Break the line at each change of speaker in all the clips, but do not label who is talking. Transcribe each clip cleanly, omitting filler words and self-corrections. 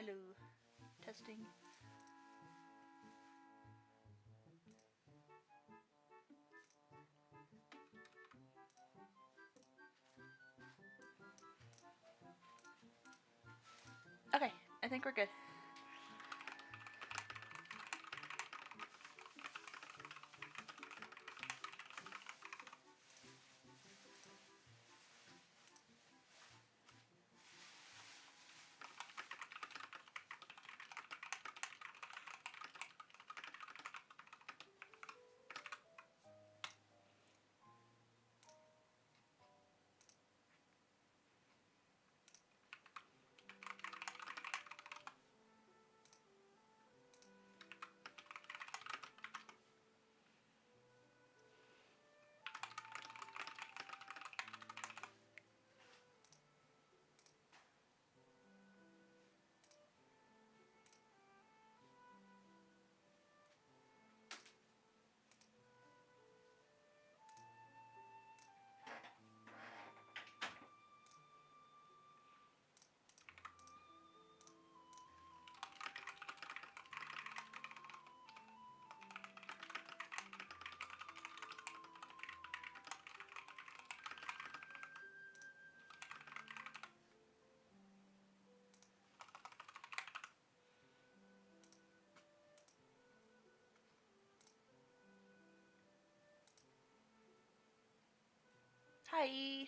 Hello. Testing. Okay, I think we're good. Hi.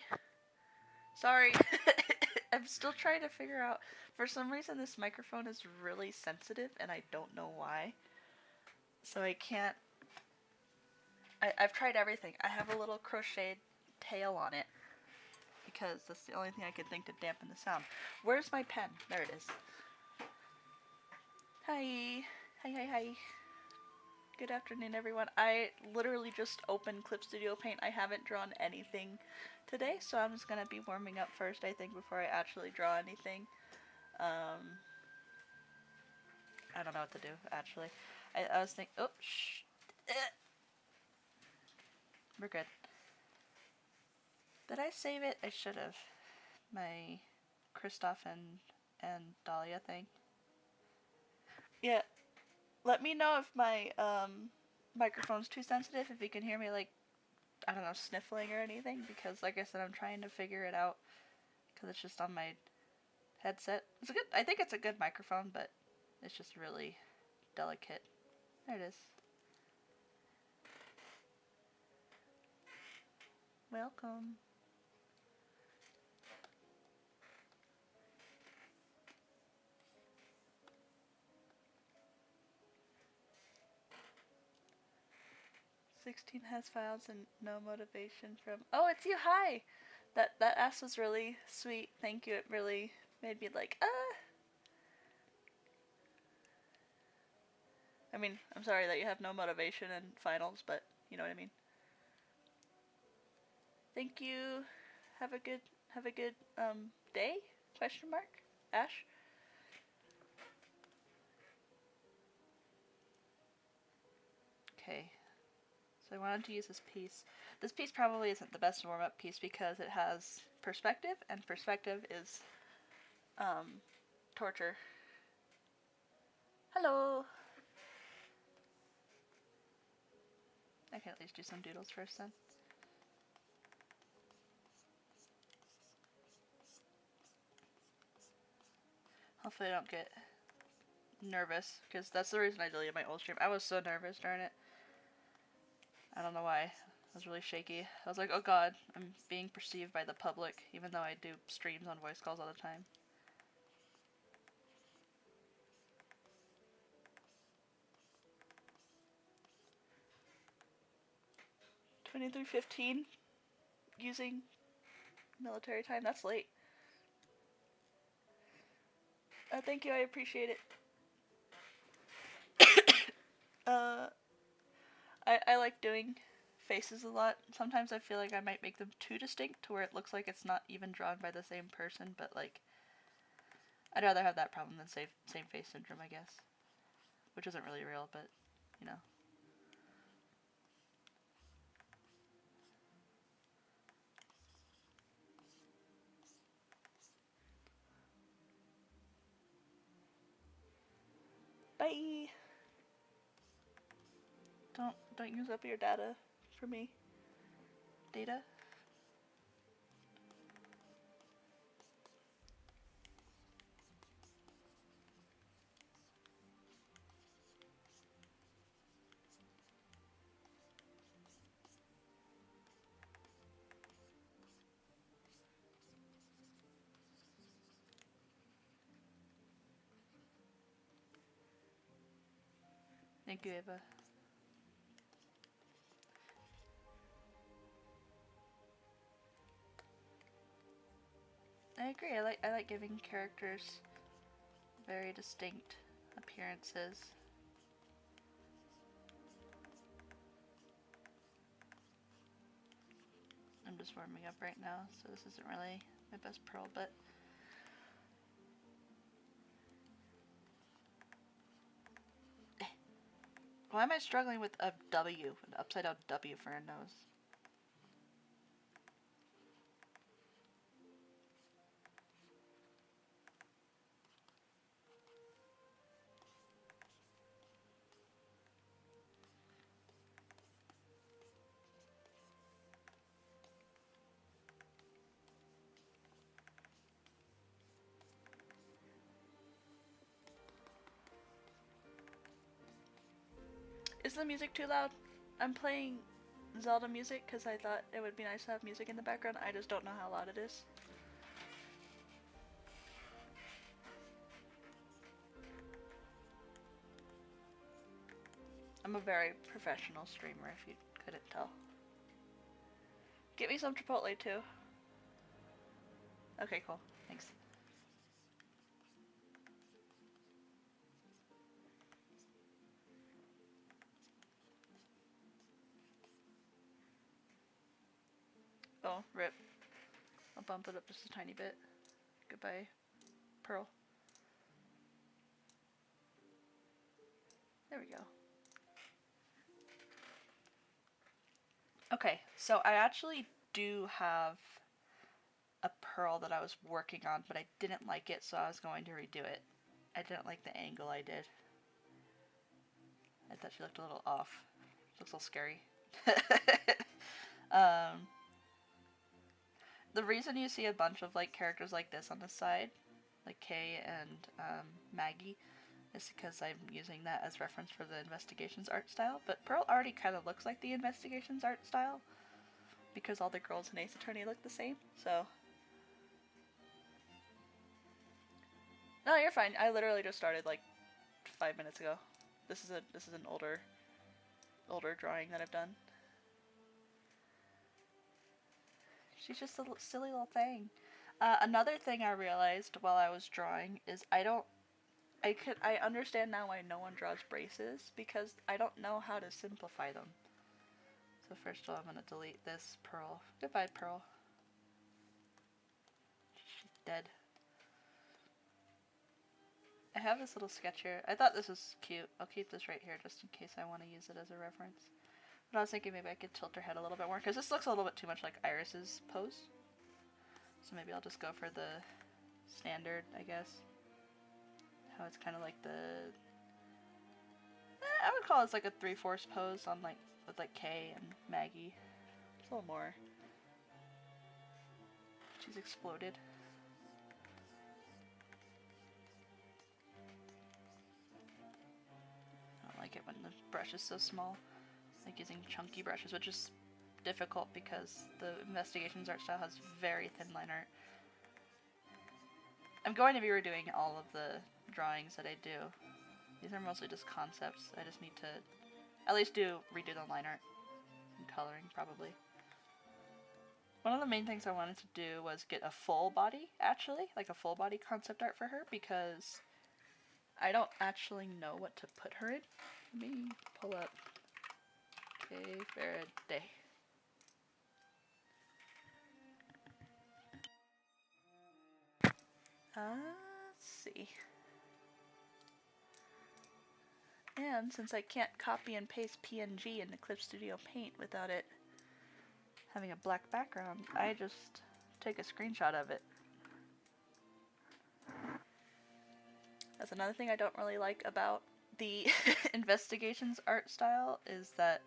Sorry. I'm still trying to figure out. For some reason, this microphone is really sensitive, and I don't know why. So I can't. I've tried everything. I have a little crocheted tail on it because that's the only thing I could think to dampen the sound. Where's my pen? There it is. Hi. Hi. Good afternoon, everyone. I literally just opened Clip Studio Paint. I haven't drawn anything today, so I'm just gonna be warming up first, I think, before I actually draw anything. I don't know what to do, actually. I was thinking, oh, shh. We're good. Did I save it? I should have. My Kristoff and Dahlia thing. Yeah, let me know if my microphone's too sensitive, if you can hear me, like, I don't know, sniffling or anything, because like I said, I'm trying to figure it out, because it's just on my headset. I think it's a good microphone, but it's just really delicate. There it is. Welcome. "16 has files and no motivation from." Oh, it's you. Hi. That ass was really sweet. Thank you. It really made me like, ah. I mean, I'm sorry that you have no motivation in finals, but you know what I mean. Thank you. Have a good day? Question mark. Ash. Okay. So I wanted to use this piece. This piece probably isn't the best warm-up piece because it has perspective, and perspective is torture. Hello. I can at least do some doodles first then. Hopefully I don't get nervous, because that's the reason I deleted my old stream. I was so nervous during it. I don't know why. I was really shaky. I was like, oh god, I'm being perceived by the public, even though I do streams on voice calls all the time. 23:15 using military time. That's late. Thank you. I appreciate it. uh, I like doing faces a lot. Sometimes I feel like I might make them too distinct to where it looks like it's not even drawn by the same person, but like, I'd rather have that problem than same face syndrome, I guess. Which isn't really real, but, you know. Bye. Don't use up your data for me. Data. Thank you, Ava. I agree. I like giving characters very distinct appearances. I'm just warming up right now, so this isn't really my best pearl, but why am I struggling with a W, an upside down W for a nose? Is the music too loud? I'm playing Zelda music because I thought it would be nice to have music in the background. I just don't know how loud it is. I'm a very professional streamer, if you couldn't tell. Get me some Chipotle too. Okay, cool. Thanks. Oh, rip. I'll bump it up just a tiny bit. Goodbye, Pearl. There we go. Okay, so I actually do have a pearl that I was working on, but I didn't like it, so I was going to redo it. I didn't like the angle I did. I thought she looked a little off. She looks a little scary. um, the reason you see a bunch of like characters like this on the side, like Kay and Maggie, is because I'm using that as reference for the Investigations art style. But Pearl already kind of looks like the Investigations art style because all the girls in Ace Attorney look the same. So no, you're fine. I literally just started like 5 minutes ago. This is an older drawing that I've done. She's just a silly little thing. Another thing I realized while I was drawing is I understand now why no one draws braces, because I don't know how to simplify them. So first of all, I'm gonna delete this Pearl. Goodbye, Pearl. She's dead. I have this little sketch here. I thought this was cute. I'll keep this right here just in case I want to use it as a reference. But I was thinking maybe I could tilt her head a little bit more, because this looks a little bit too much like Iris's pose. So maybe I'll just go for the standard, I guess. How it's kind of like the... I would call it like a 3/4 pose on like with like Kay and Maggie. It's a little more. She's exploded. I don't like it when the brush is so small. Like using chunky brushes, which is difficult because the Investigations art style has very thin line art. I'm going to be redoing all of the drawings that I do. These are mostly just concepts. I just need to at least redo the line art and coloring, probably. One of the main things I wanted to do was get a full body, actually, like a full body concept art for her, because I don't actually know what to put her in. Let me pull up Kay Faraday. Let's see. And since I can't copy and paste PNG into Clip Studio Paint without it having a black background, I just take a screenshot of it. That's another thing I don't really like about the investigations art style is that,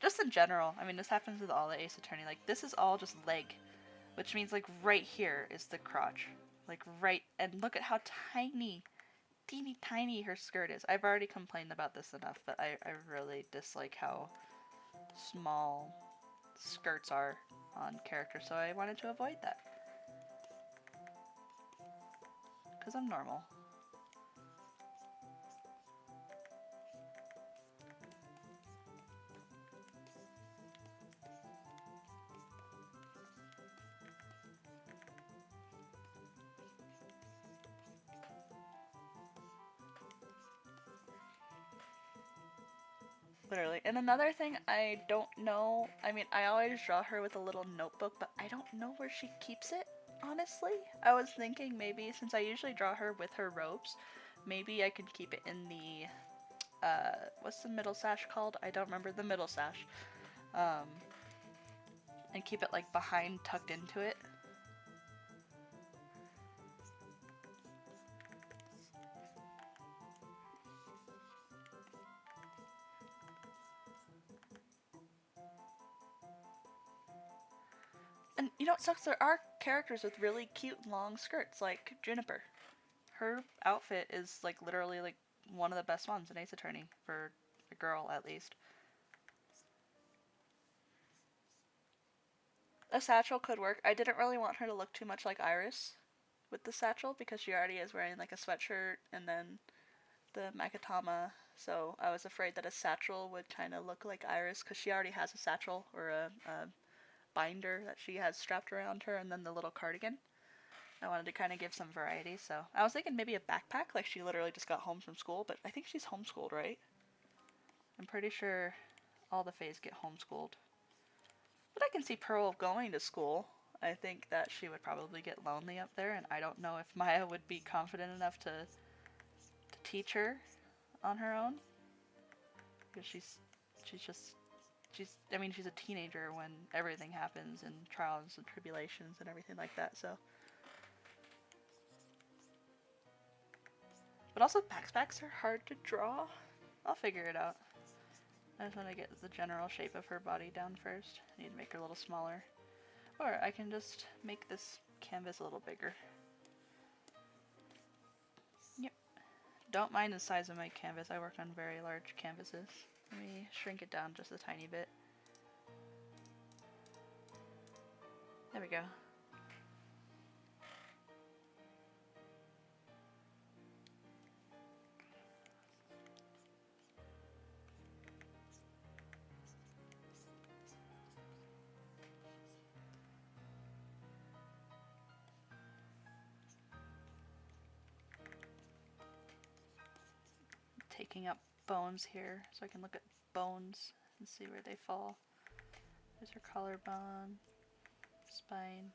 just in general, I mean, this happens with all the Ace Attorney, like, this is all just leg, which means, like, right here is the crotch. Like, right, and look at how tiny, teeny tiny her skirt is. I've already complained about this enough, but I really dislike how small skirts are on characters, so I wanted to avoid that. Because I'm normal. Literally. And another thing I don't know, I mean, I always draw her with a little notebook, but I don't know where she keeps it, honestly. I was thinking maybe, since I usually draw her with her robes, maybe I could keep it in the, what's the middle sash called? I don't remember the middle sash. And keep it, like, behind, tucked into it. And you know what sucks? There are characters with really cute long skirts, like Juniper. Her outfit is like literally like one of the best ones in Ace Attorney for a girl at least. A satchel could work. I didn't really want her to look too much like Iris with the satchel because she already is wearing like a sweatshirt and then the Makatama. So I was afraid that a satchel would kind of look like Iris because she already has a satchel or a binder that she has strapped around her and then the little cardigan. I wanted to kind of give some variety, so I was thinking maybe a backpack, like she literally just got home from school, but I think she's homeschooled, right? I'm pretty sure all the Fays get homeschooled. But I can see Pearl going to school. I think that she would probably get lonely up there, and I don't know if Maya would be confident enough to teach her on her own. Because I mean, she's a teenager when everything happens, and trials and tribulations and everything like that, so. But also, backpacks are hard to draw. I'll figure it out. I just want to get the general shape of her body down first. I need to make her a little smaller. Or I can just make this canvas a little bigger. Yep. Don't mind the size of my canvas. I work on very large canvases. Let me shrink it down just a tiny bit. There we go. Taking up bones here so I can look at bones and see where they fall. There's her collarbone, spine.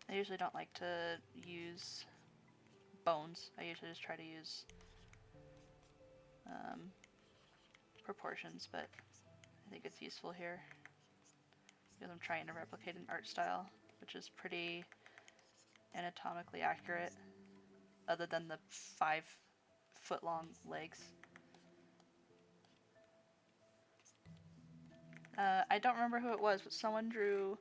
I usually don't like to use bones. I usually just try to use proportions, but I think it's useful here because I'm trying to replicate an art style which is pretty anatomically accurate, other than the 5-foot long legs. I don't remember who it was, but someone drew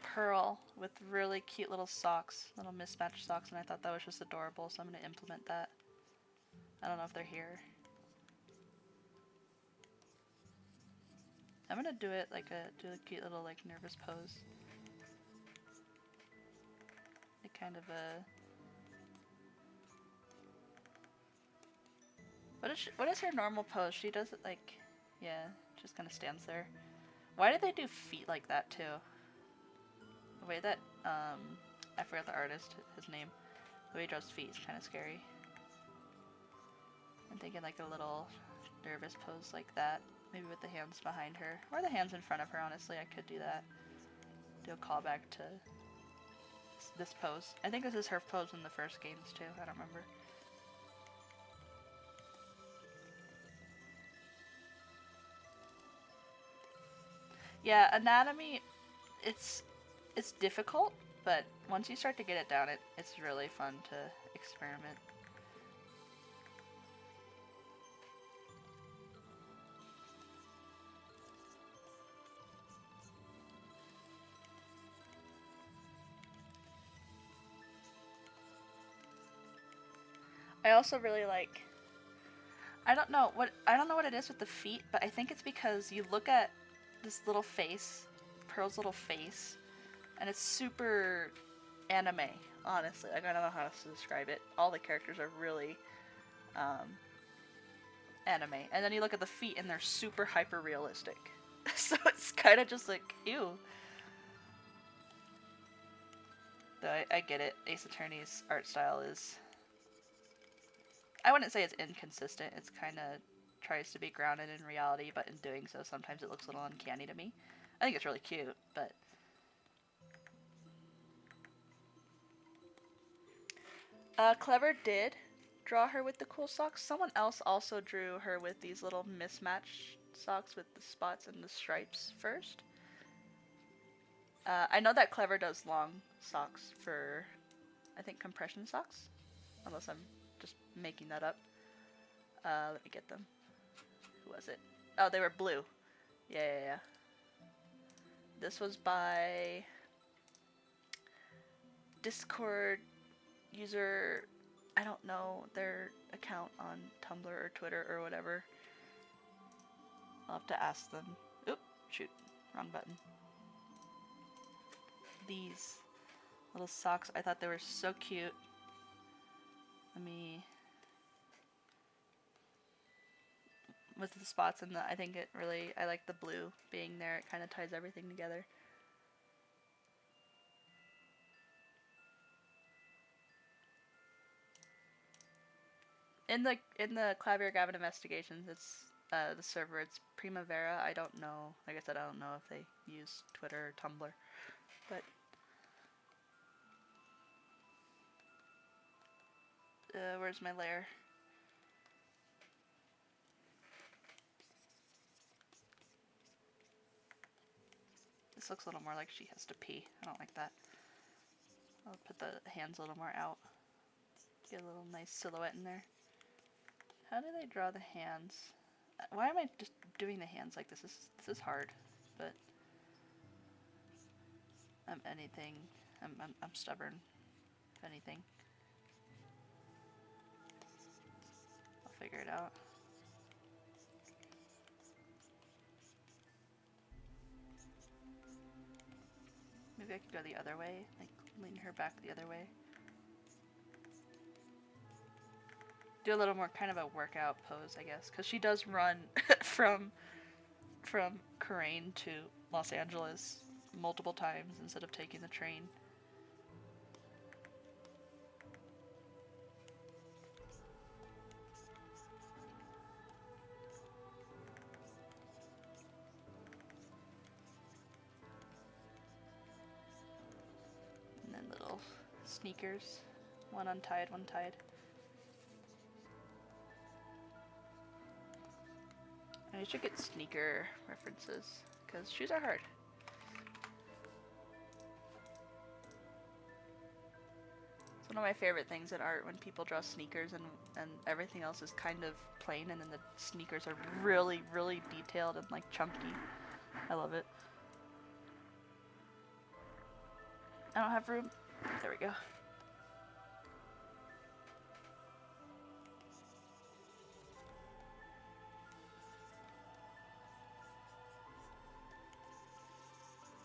Pearl with really cute little socks, little mismatched socks, and I thought that was just adorable, so I'm going to implement that. I don't know if they're here. I'm going to do it like do a cute little like nervous pose. Like kind of a... What is her normal pose? She does it like, yeah, just kind of stands there. Why did they do feet like that too? The way that, I forgot the artist, his name. The way he draws feet is kind of scary. I'm thinking like a little nervous pose like that. Maybe with the hands behind her. Or the hands in front of her, honestly. I could do that. Do a callback to this pose. I think this is her pose in the first games too. I don't remember. Yeah, anatomy, it's it's difficult, but once you start to get it down, it's really fun to experiment. I also really like, I don't know what it is with the feet, but I think it's because you look at this little face, Pearl's little face, and it's super anime, honestly. Like I don't know how to describe it. All the characters are really um, anime. And then you look at the feet and they're super hyper realistic. So it's kind of just like, ew. Though I get it. Ace Attorney's art style is, I wouldn't say it's inconsistent. It's kind of tries to be grounded in reality, but in doing so, sometimes it looks a little uncanny to me. I think it's really cute, but Clever did draw her with the cool socks. Someone else also drew her with these little mismatched socks with the spots and the stripes first. I know that Clever does long socks for, I think, compression socks. Unless I'm just making that up. Let me get them. Who was it? Oh, they were blue. Yeah, yeah, yeah. This was by Discord user. I don't know their account on Tumblr or Twitter or whatever. I'll have to ask them. Oop, shoot, wrong button. These little socks, I thought they were so cute. Let me, with the spots and I think it really, I like the blue being there. It kind of ties everything together. In the Clavier Gavin investigations, it's the server. It's Primavera. I don't know. Like I said, I don't know if they use Twitter or Tumblr, but where's my lair? This looks a little more like she has to pee. I don't like that. I'll put the hands a little more out. Get a little nice silhouette in there. How do they draw the hands? Why am I just doing the hands like this? This is hard, but I'm anything. I'm stubborn. If anything, I'll figure it out. Maybe I could go the other way, like lean her back the other way. Do a little more kind of a workout pose, I guess, because she does run from Corrine to Los Angeles multiple times instead of taking the train. And then little sneakers, one untied, one tied. I should get sneaker references, because shoes are hard. It's one of my favorite things in art when people draw sneakers and everything else is kind of plain and then the sneakers are really, really detailed and like chunky. I love it. I don't have room. There we go.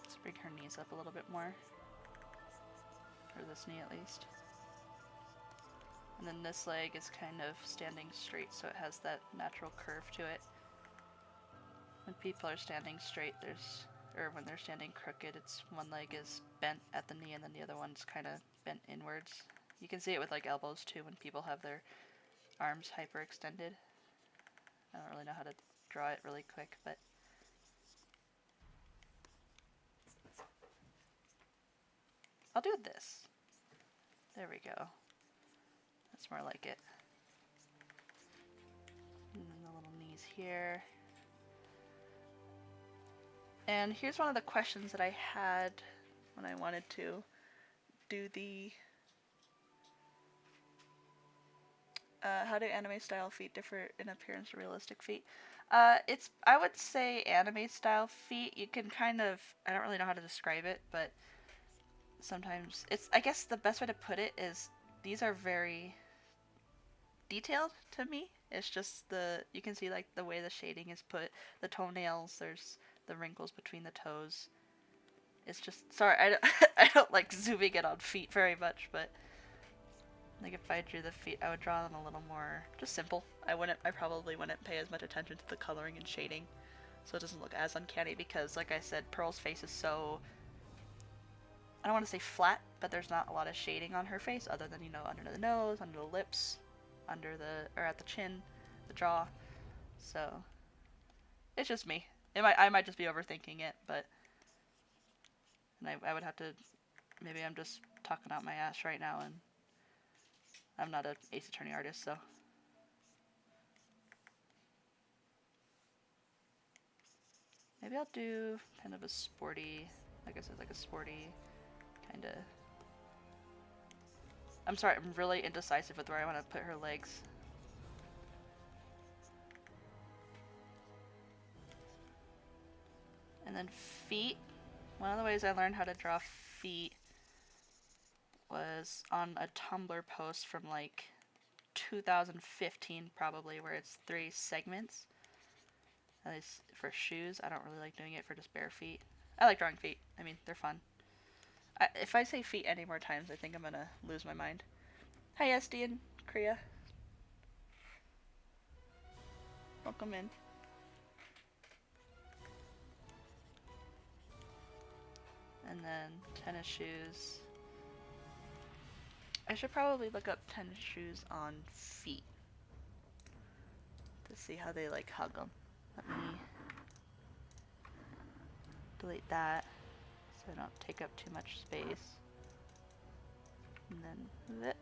Let's bring her knees up a little bit more. Or this knee at least. And then this leg is kind of standing straight, so it has that natural curve to it. When people are standing straight, or when they're standing crooked, it's one leg is bent at the knee and then the other one's kind of bent inwards. You can see it with like elbows too when people have their arms hyperextended. I don't really know how to draw it really quick, but I'll do this. There we go. That's more like it. And then the little knees here. And here's one of the questions that I had when I wanted to do the how do anime style feet differ in appearance to realistic feet? It's I would say anime style feet. You can kind of I don't really know how to describe it, but sometimes it's I guess the best way to put it is these are very detailed to me. It's just you can see like the way the shading is put, the toenails, there's the wrinkles between the toes. It's just sorry, I don't, I don't like zooming in on feet very much, but like if I drew the feet, I would draw them a little more just simple. I probably wouldn't pay as much attention to the coloring and shading, so it doesn't look as uncanny because like I said, Pearl's face is so I don't want to say flat, but there's not a lot of shading on her face other than, you know, under the nose, under the lips, or at the chin, the jaw. So it's just me. I might just be overthinking it, but and I would have to maybe I'm just talking out my ass right now, and I'm not an Ace Attorney artist, so maybe I'll do kind of a sporty, like I said, like a sporty kind of. I'm sorry, I'm really indecisive with where I want to put her legs. And then feet. One of the ways I learned how to draw feet was on a Tumblr post from like 2015 probably, where it's 3 segments. At least for shoes. I don't really like doing it for just bare feet. I like drawing feet. I mean, they're fun. If I say feet any more times, I think I'm gonna lose my mind. Hi, SD and Kriya. Welcome in. And then tennis shoes. I should probably look up tennis shoes on feet to see how they like hug them. Let me delete that so I don't take up too much space. And then move it.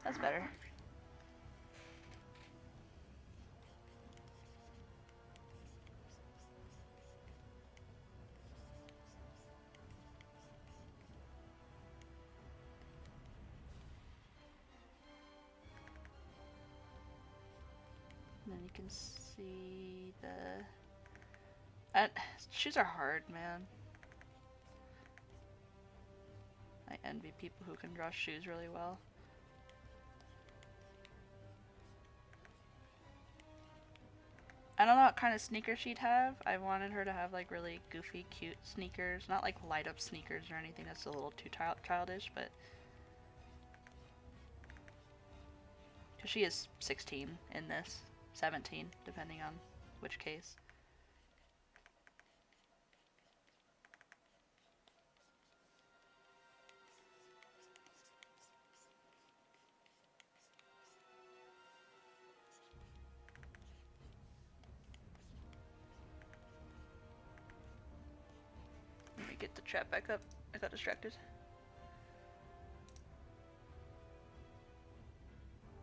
That's better. And then you can see the... shoes are hard, man. I envy people who can draw shoes really well. I don't know what kind of sneakers she'd have. I wanted her to have like really goofy, cute sneakers. Not like light up sneakers or anything that's a little too childish, but... Because she is 16 in this. 17, depending on which case. Let me get the chat back up. I got distracted.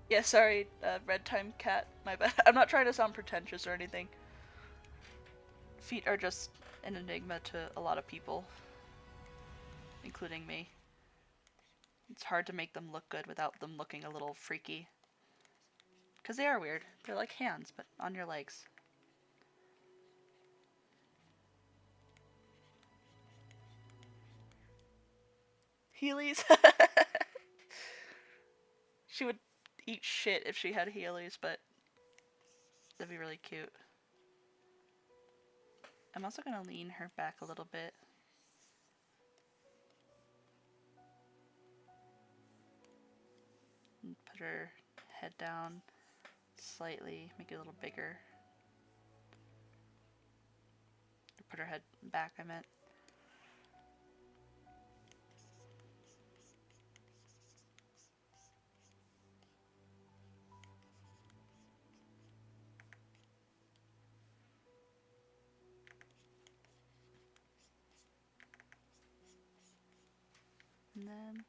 Yeah, sorry, red time cat. My bad. I'm not trying to sound pretentious or anything. Feet are just an enigma to a lot of people, including me. It's hard to make them look good without them looking a little freaky. Because they are weird. They're like hands, but on your legs. Heelys? She would eat shit if she had Heelys, but that'd be really cute. I'm also going to lean her back a little bit. And put her head down slightly, make it a little bigger. Put her head back, I meant. And then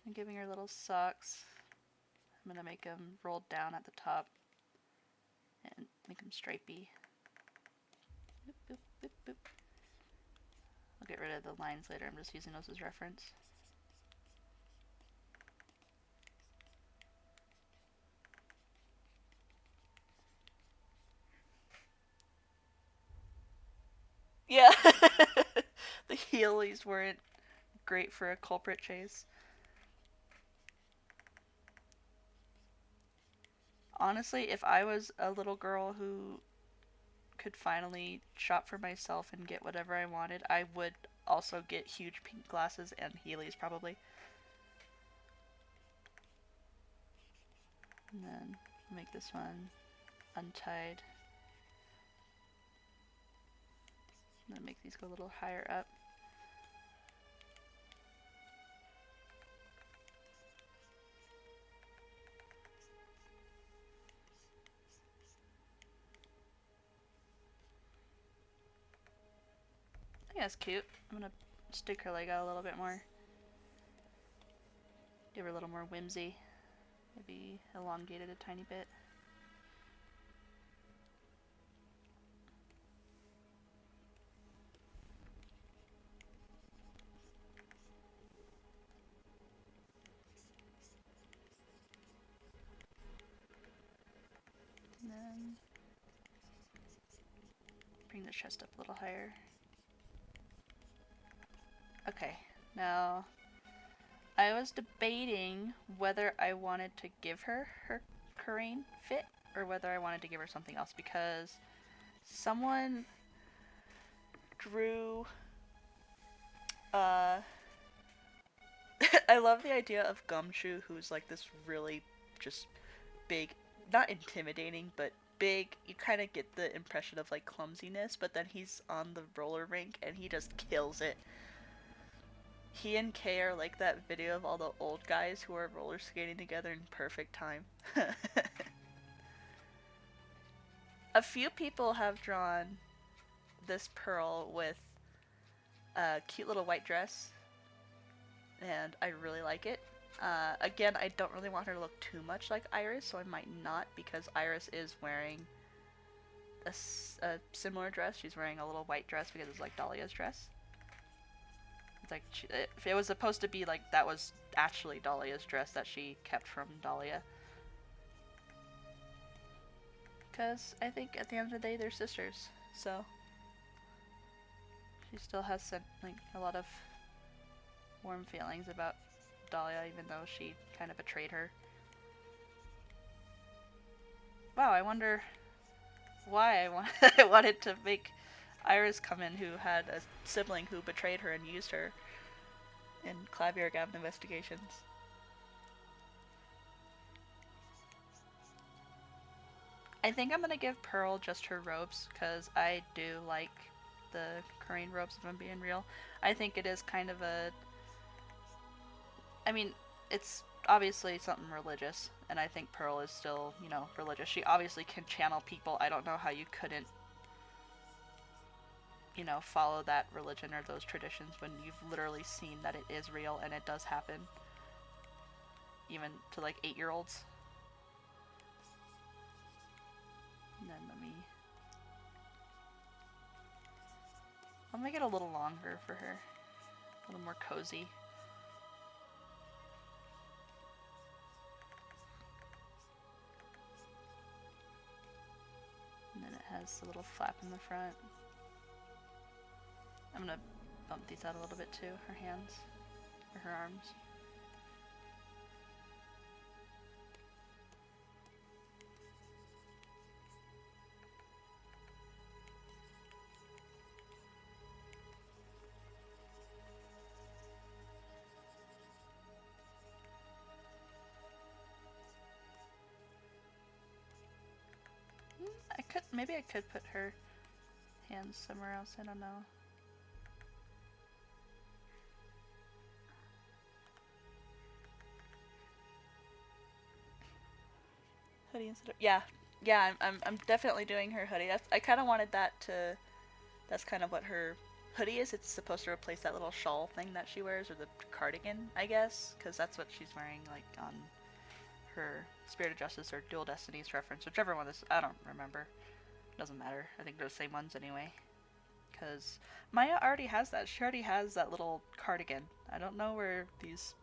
I'm giving her little socks. I'm gonna make them rolled down at the top and make them stripy. Boop, boop. Boop, boop. I'll get rid of the lines later. I'm just using those as reference. Yeah. The Heelys weren't great for a culprit chase. Honestly, if I was a little girl who could finally shop for myself and get whatever I wanted, I would also get huge pink glasses and Heelys probably. And then make this one untied. I'm gonna make these go a little higher up. I think that's cute. I'm gonna stick her leg out a little bit more. Give her a little more whimsy. Maybe elongate it a tiny bit. And then bring the chest up a little higher. Okay, now I was debating whether I wanted to give her her Karain fit or whether I wanted to give her something else because someone drew I love the idea of Gumshoe, who's like this really just big, not intimidating, but big. You kind of get the impression of like clumsiness, but then he's on the roller rink and he just kills it. He and Kay are like that video of all the old guys who are roller skating together in perfect time. A few people have drawn this Pearl with a cute little white dress, and I really like it. Again, I don't really want her to look too much like Iris, so I might not, because Iris is wearing a similar dress. She's wearing a little white dress because it's like Dahlia's dress. It's like if it was supposed to be like that was actually Dahlia's dress that she kept from Dahlia. Because I think at the end of the day they're sisters, so she still has like a lot of warm feelings about Dahlia, even though she kind of betrayed her. Wow, I wonder why I wanted to make Iris come in, who had a sibling who betrayed her and used her in Clavier Gavin investigations. I think I'm gonna give Pearl just her robes, because I do like the Karain robes, if I'm being real. I think it is kind of a... I mean, it's obviously something religious, and I think Pearl is still, you know, religious. She obviously can channel people. I don't know how you couldn't, you know, follow that religion or those traditions when you've literally seen that it is real and it does happen. Even to like 8-year-olds. And then I'll make it a little longer for her. A little more cozy. And then it has a little flap in the front. I'm gonna bump these out a little bit too, her hands, or her arms. Maybe I could put her hands somewhere else, I don't know. Hoodie instead of, yeah, I'm definitely doing her hoodie. I kind of wanted that to, that's kind of what her hoodie is. It's supposed to replace that little shawl thing that she wears, or the cardigan, I guess, because that's what she's wearing, like, on her Spirit of Justice or Dual Destinies reference, whichever one this, I don't remember. Doesn't matter. I think they're the same ones anyway, because Maya already has that. She already has that little cardigan. I don't know where these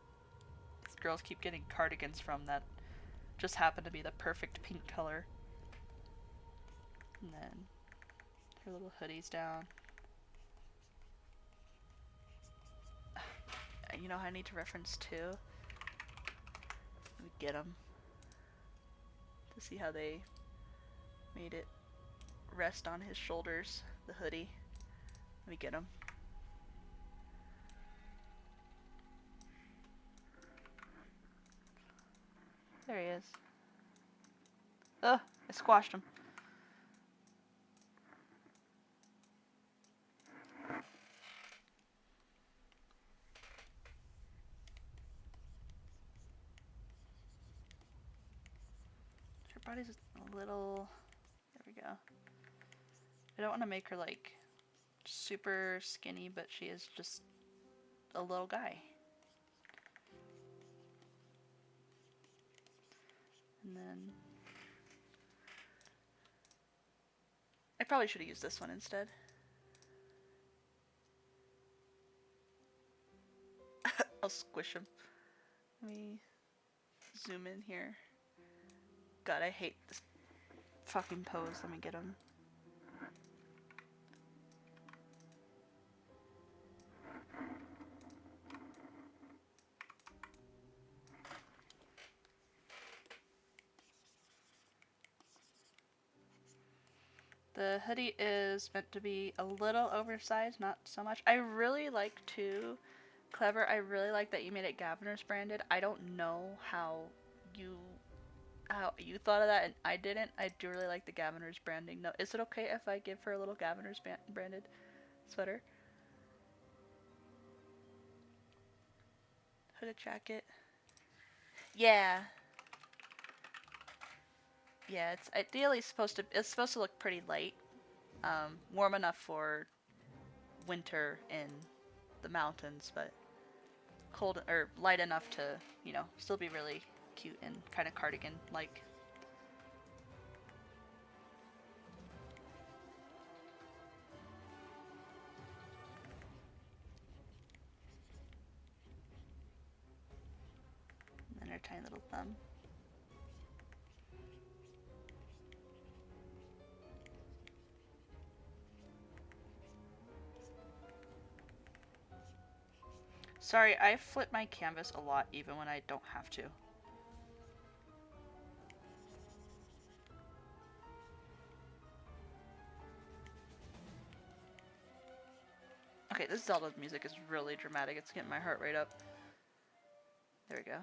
girls keep getting cardigans from that just happen to be the perfect pink color. And then her little hoodies down. You know, I need to reference too. Let me get them to see how they made it rest on his shoulders, the hoodie. Let me get him. There he is. Ugh, I squashed him. Her body's a little... There we go. I don't want to make her like super skinny, but she is just a little guy. And then I probably should have used this one instead. I'll squish him. Let me zoom in here. God, I hate this fucking pose. Let me get him. The hoodie is meant to be a little oversized, not so much. I really like too, Clever, I really like that you made it Gaviner's branded. I don't know how you thought of that and I didn't. I do really like the Gaviner's branding. No, is it okay if I give her a little Gaviner's branded sweater? Hooded jacket. Yeah. Yeah, it's ideally supposed to look pretty light. Warm enough for winter in the mountains, but cold or light enough to, you know, still be really cute and kind of cardigan like. And then her tiny little thumb. Sorry, I flip my canvas a lot even when I don't have to. Okay, this Zelda music is really dramatic. It's getting my heart rate up. There we go.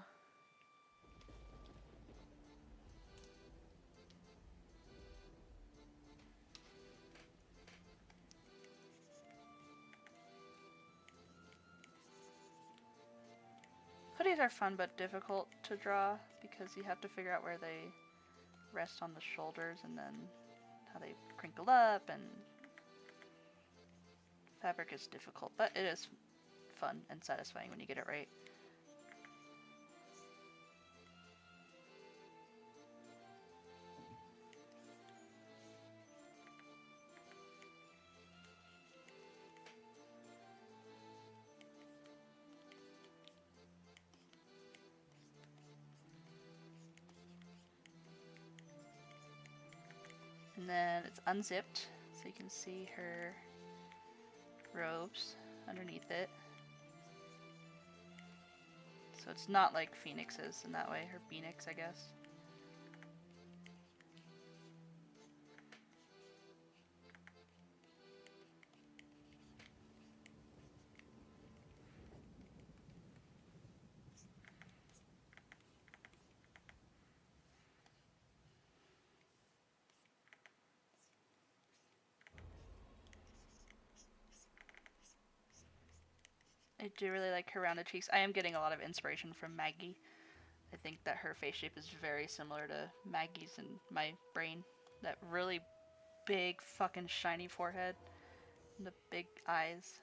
Hoodies are fun but difficult to draw because you have to figure out where they rest on the shoulders and then how they crinkle up, and fabric is difficult, but it is fun and satisfying when you get it right. And then it's unzipped, so you can see her robes underneath it. So it's not like Phoenix's in that way, her Phoenix, I guess. I do really like her rounded cheeks. I am getting a lot of inspiration from Maggie. I think that her face shape is very similar to Maggie's in my brain. That really big fucking shiny forehead and the big eyes.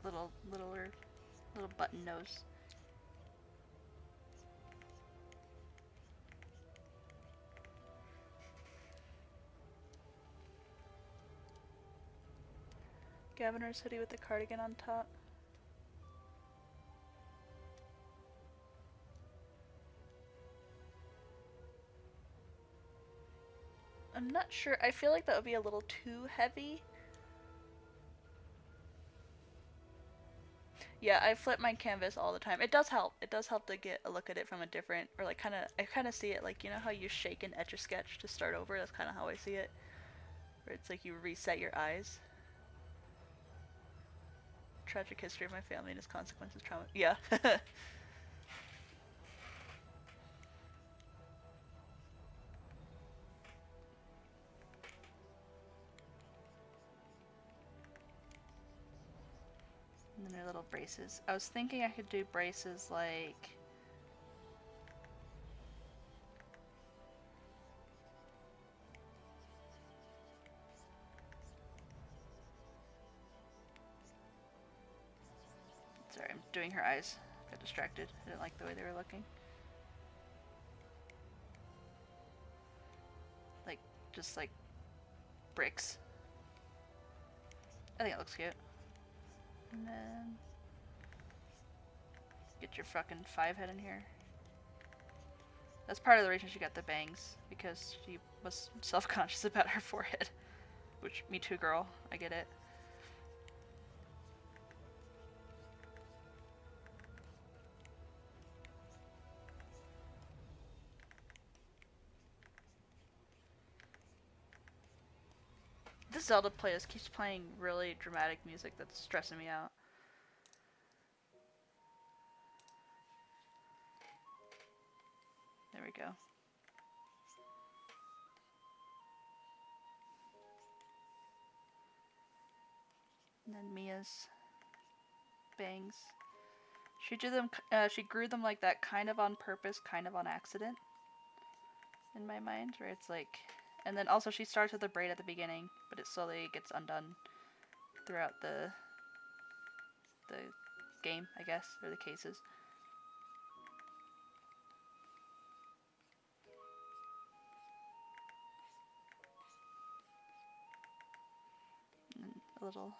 little button nose. Governor's hoodie with the cardigan on top. I'm not sure. I feel like that would be a little too heavy. Yeah, I flip my canvas all the time. It does help. It does help to get a look at it from a different, or like I kind of see it like, you know how you shake an Etch-a-Sketch to start over? That's kind of how I see it. Where it's like you reset your eyes. Tragic history of my family and its consequences, trauma. Yeah. And then their little braces. I was thinking I could do braces like... Sorry, I'm doing her eyes. Got distracted. I didn't like the way they were looking. Like, just like bricks. I think it looks cute. And then get your fucking 5 head in here. That's part of the reason she got the bangs, because she was self-conscious about her forehead. Which, me too, girl. I get it. This Zelda playlist keeps playing really dramatic music that's stressing me out. There we go. And then Mia's bangs. She drew them. She grew them like that, kind of on purpose, kind of on accident. In my mind, where it's like, and then also she starts with a braid at the beginning, but it slowly gets undone throughout the game, I guess, or the cases. And a little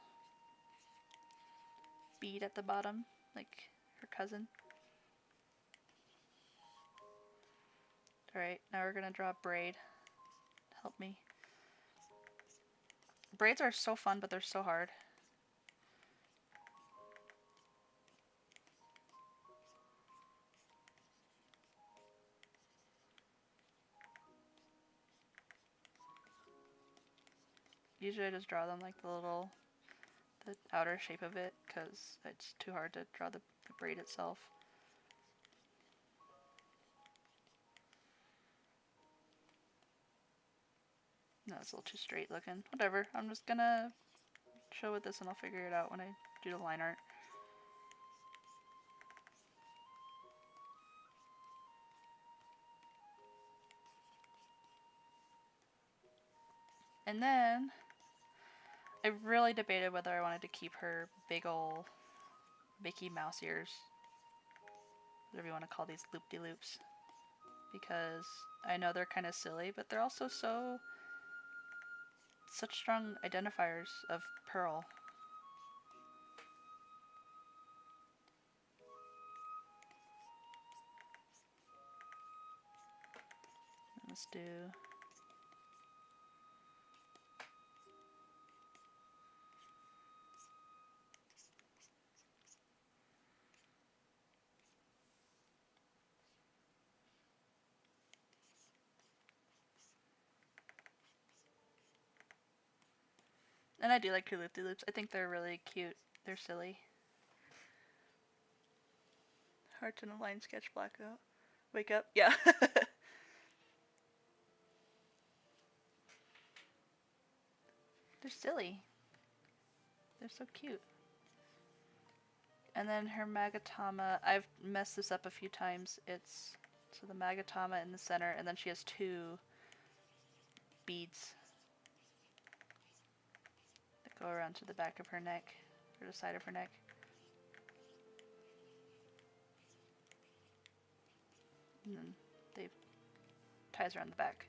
bead at the bottom, like her cousin. Alright, now we're gonna draw a braid. Help me. Braids are so fun, but they're so hard. Usually I just draw them like the outer shape of it, because it's too hard to draw the braid itself. No, it's a little too straight looking. Whatever, I'm just gonna show with this and I'll figure it out when I do the line art. And then I really debated whether I wanted to keep her big ol' Mickey Mouse ears, whatever you want to call these loop-de-loops, because I know they're kind of silly, but they're also such strong identifiers of Pearl. Let's do... And I do like her loop-de-loops. I think they're really cute. They're silly. Heart in a line sketch blackout. Wake up. Yeah. They're silly. They're so cute. And then her Magatama, I've messed this up a few times. It's so the Magatama in the center, and then she has 2 beads that go around to the back of her neck, or the side of her neck. And then they ties around the back.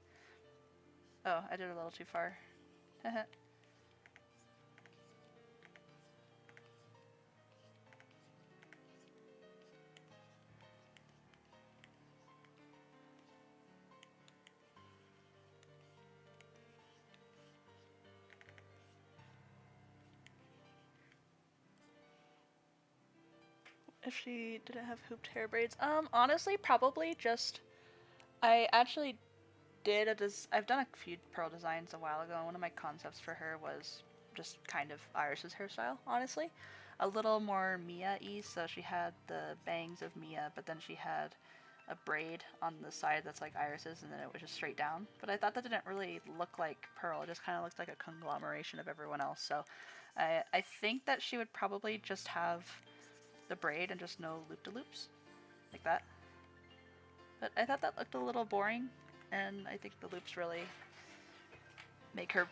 Oh, I did it a little too far. If she didn't have hooped hair braids, honestly, probably just I actually did I've done a few pearl designs a while ago. One of my concepts for her was just kind of Iris's hairstyle, honestly. A little more Mia-y, so she had the bangs of Mia, but then she had a braid on the side that's like Iris's, and then it was just straight down. But I thought that didn't really look like Pearl. It just kind of looked like a conglomeration of everyone else. So I think that she would probably just have the braid and just no loop-de-loops, like that. But I thought that looked a little boring, and I think the loops really make her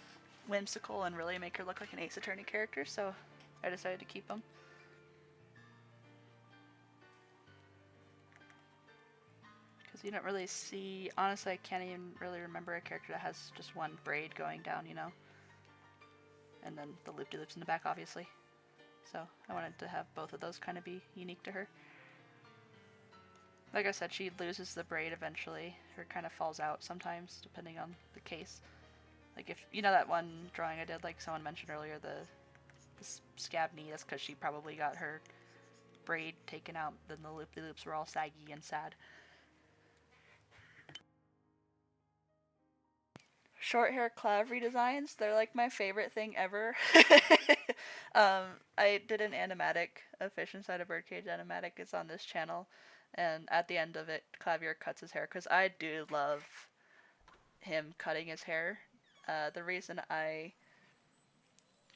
whimsical and really make her look like an Ace Attorney character, so I decided to keep them. Because you don't really see, honestly, I can't even really remember a character that has just one braid going down, you know? And then the loop-de-loops in the back, obviously. So I wanted to have both of those kind of be unique to her. Like I said, she loses the braid eventually, or kind of falls out sometimes, depending on the case. Like if, you know that one drawing I did, like someone mentioned earlier, the scab knee, that's because she probably got her braid taken out, then the loop-de-loops were all saggy and sad. Short hair clav redesigns, they're like my favorite thing ever. I did an animatic, a fish inside a birdcage animatic. It's on this channel, and at the end of it, Clavier cuts his hair because I do love him cutting his hair. The reason I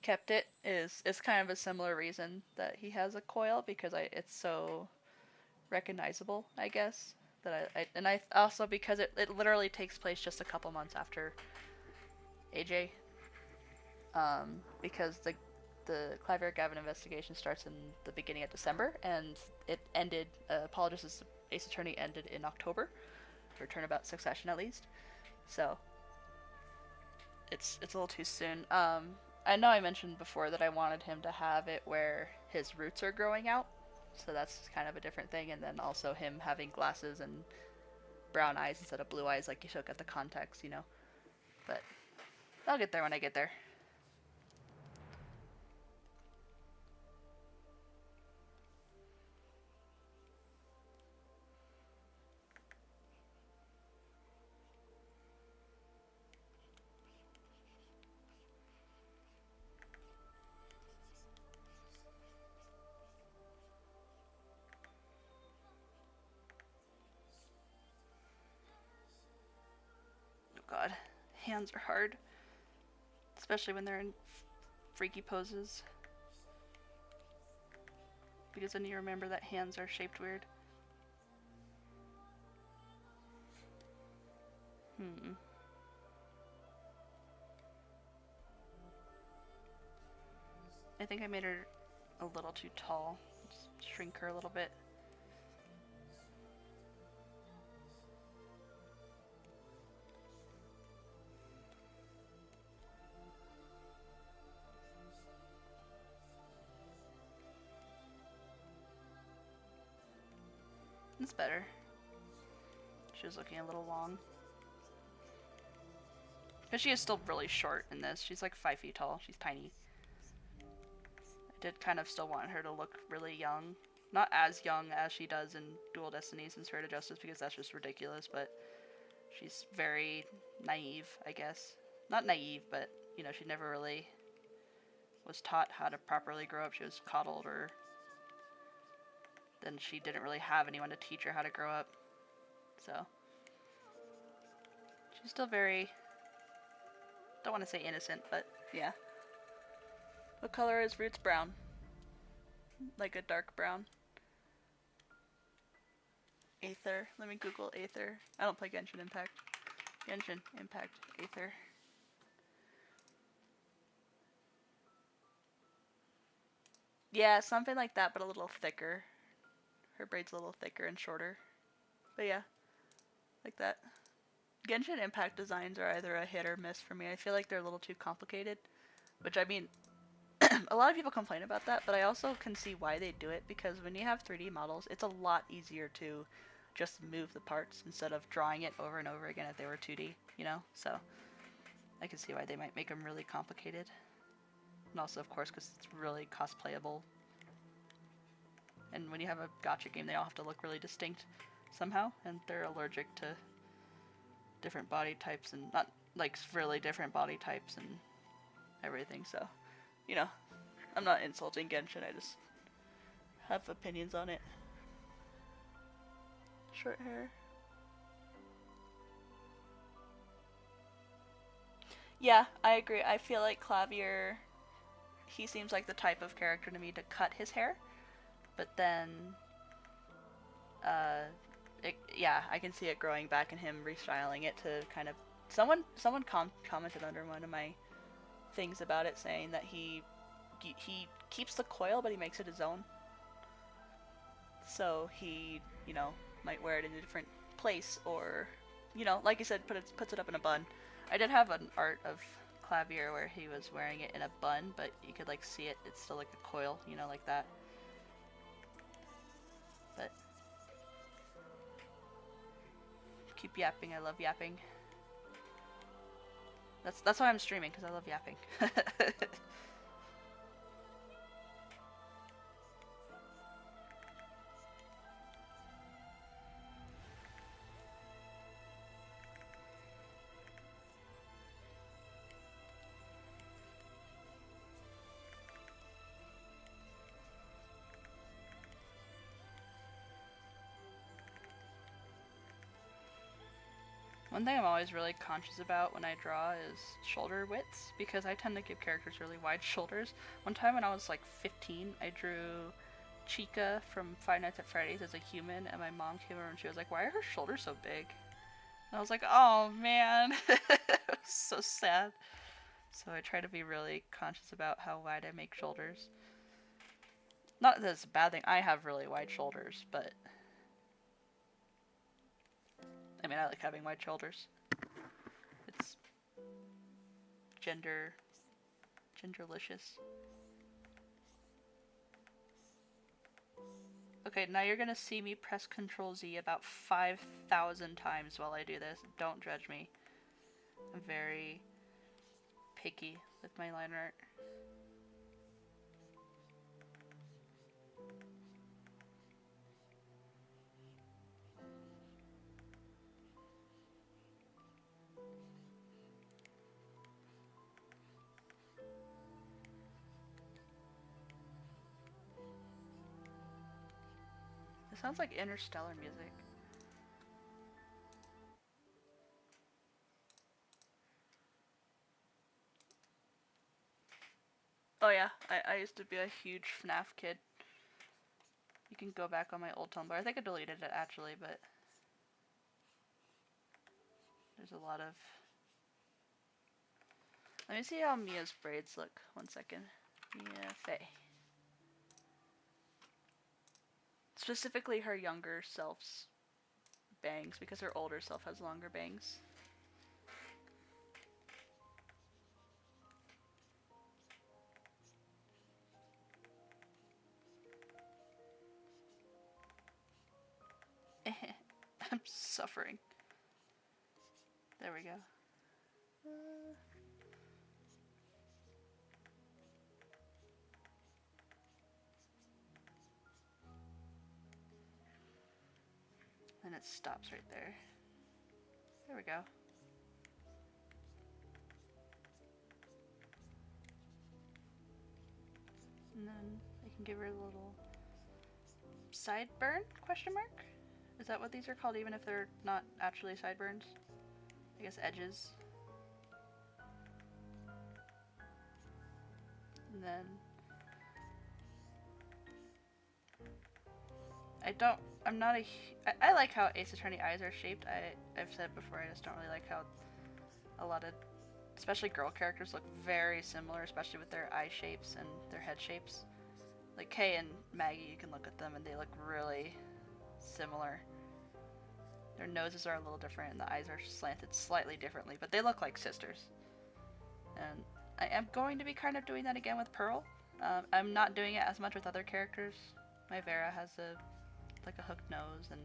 kept it is it's kind of a similar reason that he has a coil, because it's so recognizable, I guess. That I also, because it literally takes place just a couple months after AJ, because the Clive Gavin investigation starts in the beginning of December, and it ended. Apologist's Ace Attorney ended in October, for Turnabout Succession at least. So it's a little too soon. I know I mentioned before that I wanted him to have it where his roots are growing out, so that's kind of a different thing, and then also him having glasses and brown eyes instead of blue eyes, like you should get the context, you know. But I'll get there when I get there. Oh god, hands are hard, especially when they're in freaky poses, because then you remember that hands are shaped weird. I think I made her a little too tall. Just shrink her a little bit. It's better. She was looking a little long. But she is still really short in this. She's like 5 feet tall. She's tiny. I did kind of still want her to look really young. Not as young as she does in Dual Destinies and Spirit of Justice, because that's just ridiculous, but she's very naive, I guess. Not naive, but, you know, she never really was taught how to properly grow up. She was coddled, or then she didn't really have anyone to teach her how to grow up. So she's still very, don't want to say innocent, but yeah. What color is Roots? Brown. Like a dark brown. Aether. Let me Google Aether. I don't play Genshin Impact. Genshin Impact Aether. Yeah, something like that, but a little thicker. Her braid's a little thicker and shorter. But yeah, like that. Genshin Impact designs are either a hit or miss for me. I feel like they're a little too complicated, which I mean, a lot of people complain about that, but I also can see why they do it, because when you have 3D models, it's a lot easier to just move the parts instead of drawing it over and over again if they were 2D, you know? So I can see why they might make them really complicated. And also, of course, because it's really cosplayable. And when you have a gacha game, they all have to look really distinct somehow, and they're allergic to different body types, and not like really different body types and everything, so, you know, I'm not insulting Genshin, I just have opinions on it. Short hair. Yeah, I agree. I feel like Clavier, he seems like the type of character to me to cut his hair, but then, yeah, I can see it growing back and him restyling it to kind of. Someone commented under one of my things about it, saying that he keeps the coil, but he makes it his own. So he, you know, might wear it in a different place, or, you know, like you said, puts it up in a bun. I did have an art of Clavier where he was wearing it in a bun, but you could like see it. It's still like a coil, you know, like that. But keep yapping. I love yapping. That's why I'm streaming, because I love yapping. One thing I'm always really conscious about when I draw is shoulder widths, because I tend to give characters really wide shoulders. One time when I was like 15, I drew Chica from Five Nights at Freddy's as a human, and my mom came over and she was like, "Why are her shoulders so big?" And I was like, "Oh man," it was so sad. So I try to be really conscious about how wide I make shoulders. Not that it's a bad thing. I have really wide shoulders, but I mean, I like having wide shoulders. It's genderlicious. Okay, now you're gonna see me press Control Z about 5,000 times while I do this. Don't judge me. I'm very picky with my line art. It sounds like interstellar music. Oh yeah, I used to be a huge FNAF kid. You can go back on my old Tumblr. I think I deleted it actually, but there's a lot of... Let me see how Mia's braids look. 1 second. Mia Faye. Specifically her younger self's bangs, because her older self has longer bangs. I'm suffering. There we go. And it stops right there. There we go. And then I can give her a little sideburn, question mark? Is that what these are called, even if they're not actually sideburns? I guess edges. And then I'm not I like how Ace Attorney eyes are shaped. I've said before, I just don't really like how a lot of, especially girl characters, look very similar, especially with their eye shapes and their head shapes. Like Kay and Maggie, you can look at them and they look really similar. Their noses are a little different and the eyes are slanted slightly differently, but they look like sisters. And I am going to be kind of doing that again with Pearl. I'm not doing it as much with other characters. My Vera has a hooked nose, and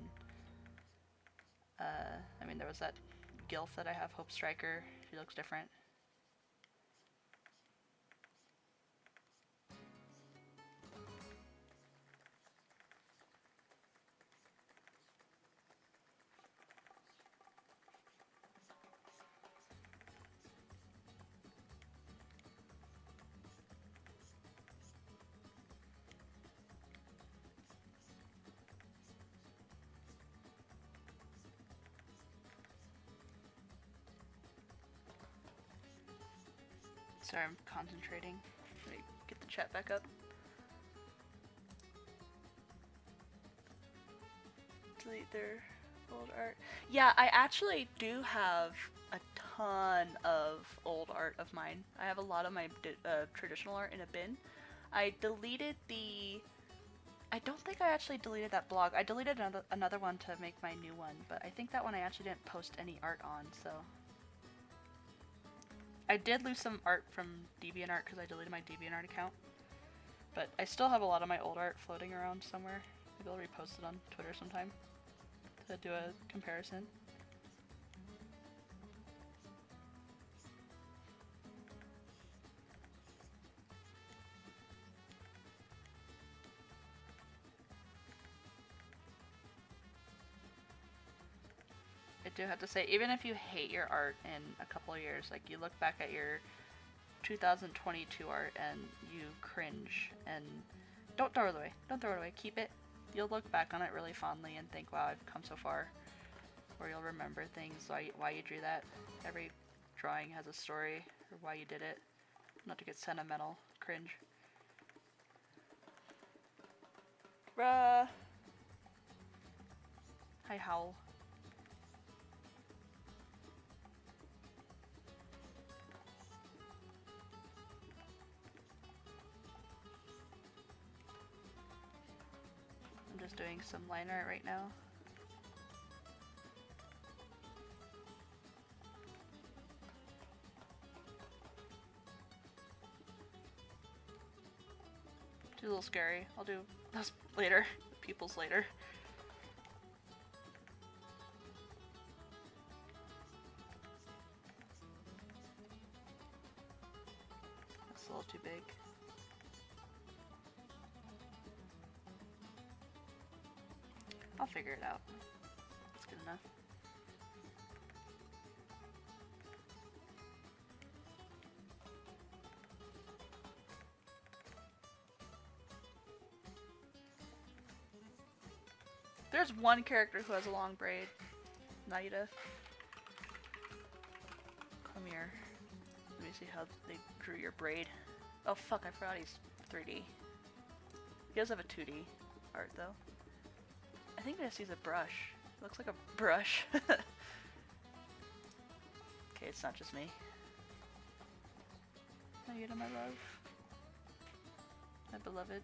I mean, there was that Gilf that I have, Hope Striker. She looks different. Sorry, I'm concentrating. Let me get the chat back up. Delete their old art. Yeah, I actually do have a ton of old art of mine. I have a lot of my traditional art in a bin. I deleted the... I don't think I actually deleted that blog. I deleted another one to make my new one, but I think that one I actually didn't post any art on, so... I did lose some art from DeviantArt because I deleted my DeviantArt account. But I still have a lot of my old art floating around somewhere. Maybe I'll repost it on Twitter sometime to do a comparison. I do have to say, even if you hate your art in a couple of years, like you look back at your 2022 art and you cringe, and don't throw it away. Don't throw it away. Keep it. You'll look back on it really fondly and think, wow, I've come so far. Or you'll remember things, why you drew that. Every drawing has a story, or why you did it. Not to get sentimental. Cringe. Bruh. Hi, Howl. I'm just doing some line art right now. It's a little scary. I'll do those later. Pupils later. That's a little too big. I'll figure it out. That's good enough. There's one character who has a long braid. Naida. Come here. Let me see how they drew your braid. Oh fuck, I forgot he's 3D. He does have a 2D art though. I think I just use a brush. It looks like a brush. Okay, it's not just me. Naida, my love. My beloved.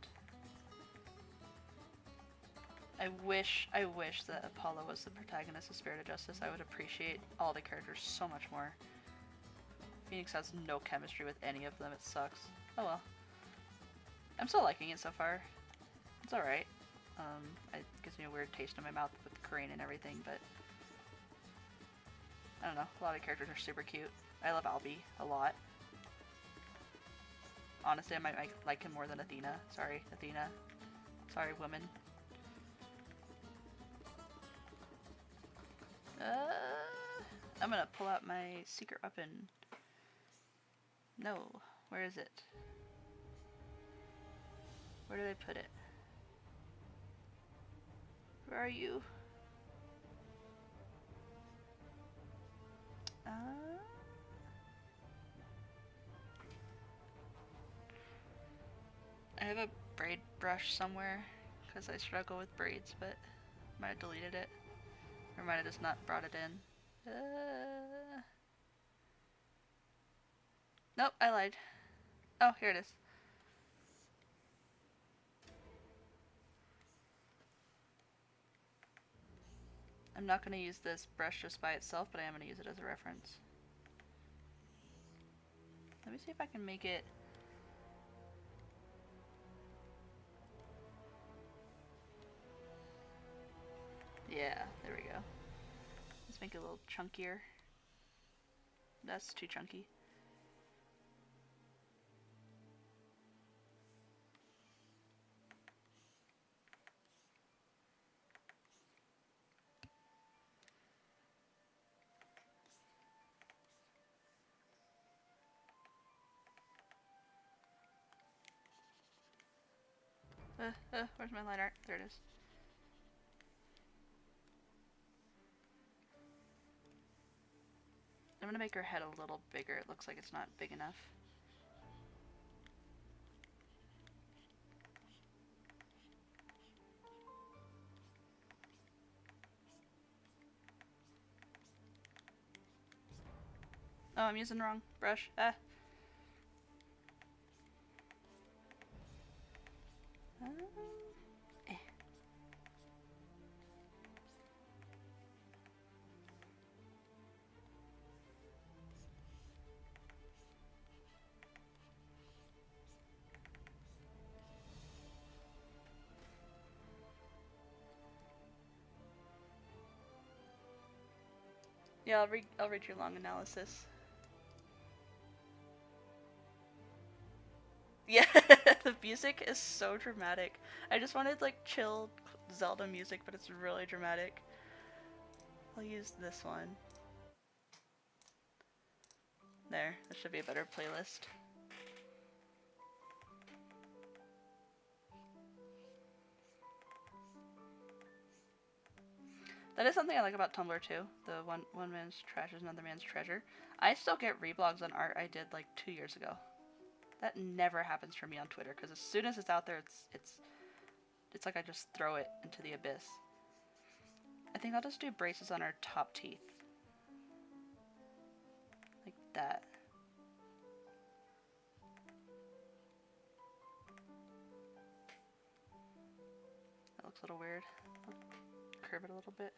I wish that Apollo was the protagonist of Spirit of Justice. I would appreciate all the characters so much more. Phoenix has no chemistry with any of them, it sucks. Oh well. I'm still liking it so far. It's alright. It gives me a weird taste in my mouth with the Korean and everything, but... I don't know, a lot of characters are super cute. I love Albie a lot. Honestly, I might like him more than Athena. Sorry, Athena. Sorry, woman. I'm gonna pull out my secret weapon. No, where is it? Where did I put it? Where are you? I have a braid brush somewhere because I struggle with braids, but I might have deleted it. Or might have just not brought it in. Nope, I lied. Oh, here it is. I'm not going to use this brush just by itself, but I am going to use it as a reference. Let me see if I can make it... Yeah, there we go. Let's make it a little chunkier. That's too chunky. Where's my line art? There it is. I'm gonna make her head a little bigger. It looks like it's not big enough. Oh, I'm using the wrong brush. Ah. Eh. Yeah, I'll read your long analysis. Yeah, the music is so dramatic. I just wanted like chill Zelda music, but it's really dramatic. I'll use this one. There, that should be a better playlist. That is something I like about Tumblr too. The one man's trash is another man's treasure. I still get reblogs on art I did like 2 years ago. That never happens for me on Twitter because as soon as it's out there, it's like I just throw it into the abyss. I think I'll just do braces on our top teeth. Like that. That looks a little weird. I'll curve it a little bit.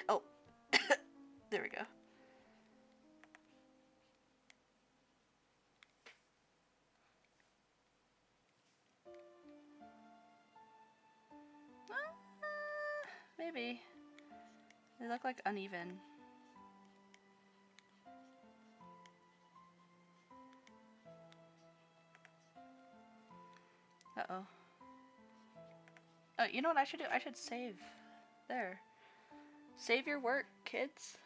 Oh, there we go. Maybe. They look like uneven. Uh-oh. Oh, you know what I should do? I should save. There. Save your work, kids.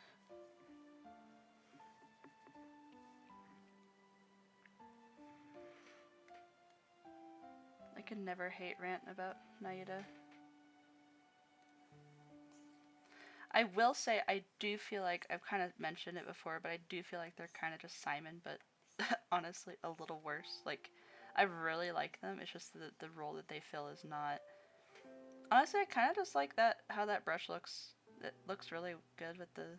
I can never hate rant about Naida. I will say I do feel like, I've kind of mentioned it before, but I do feel like they're kind of just Simon, but honestly a little worse. Like, I really like them, it's just that the role that they fill is not... Honestly, I kind of just like that, how that brush looks. It looks really good with the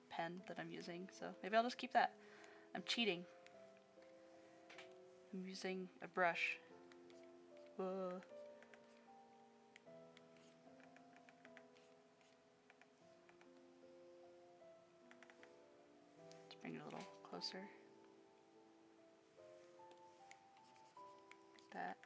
pen that I'm using, so maybe I'll just keep that. I'm cheating. I'm using a brush. Whoa. Let's bring it a little closer. Like that.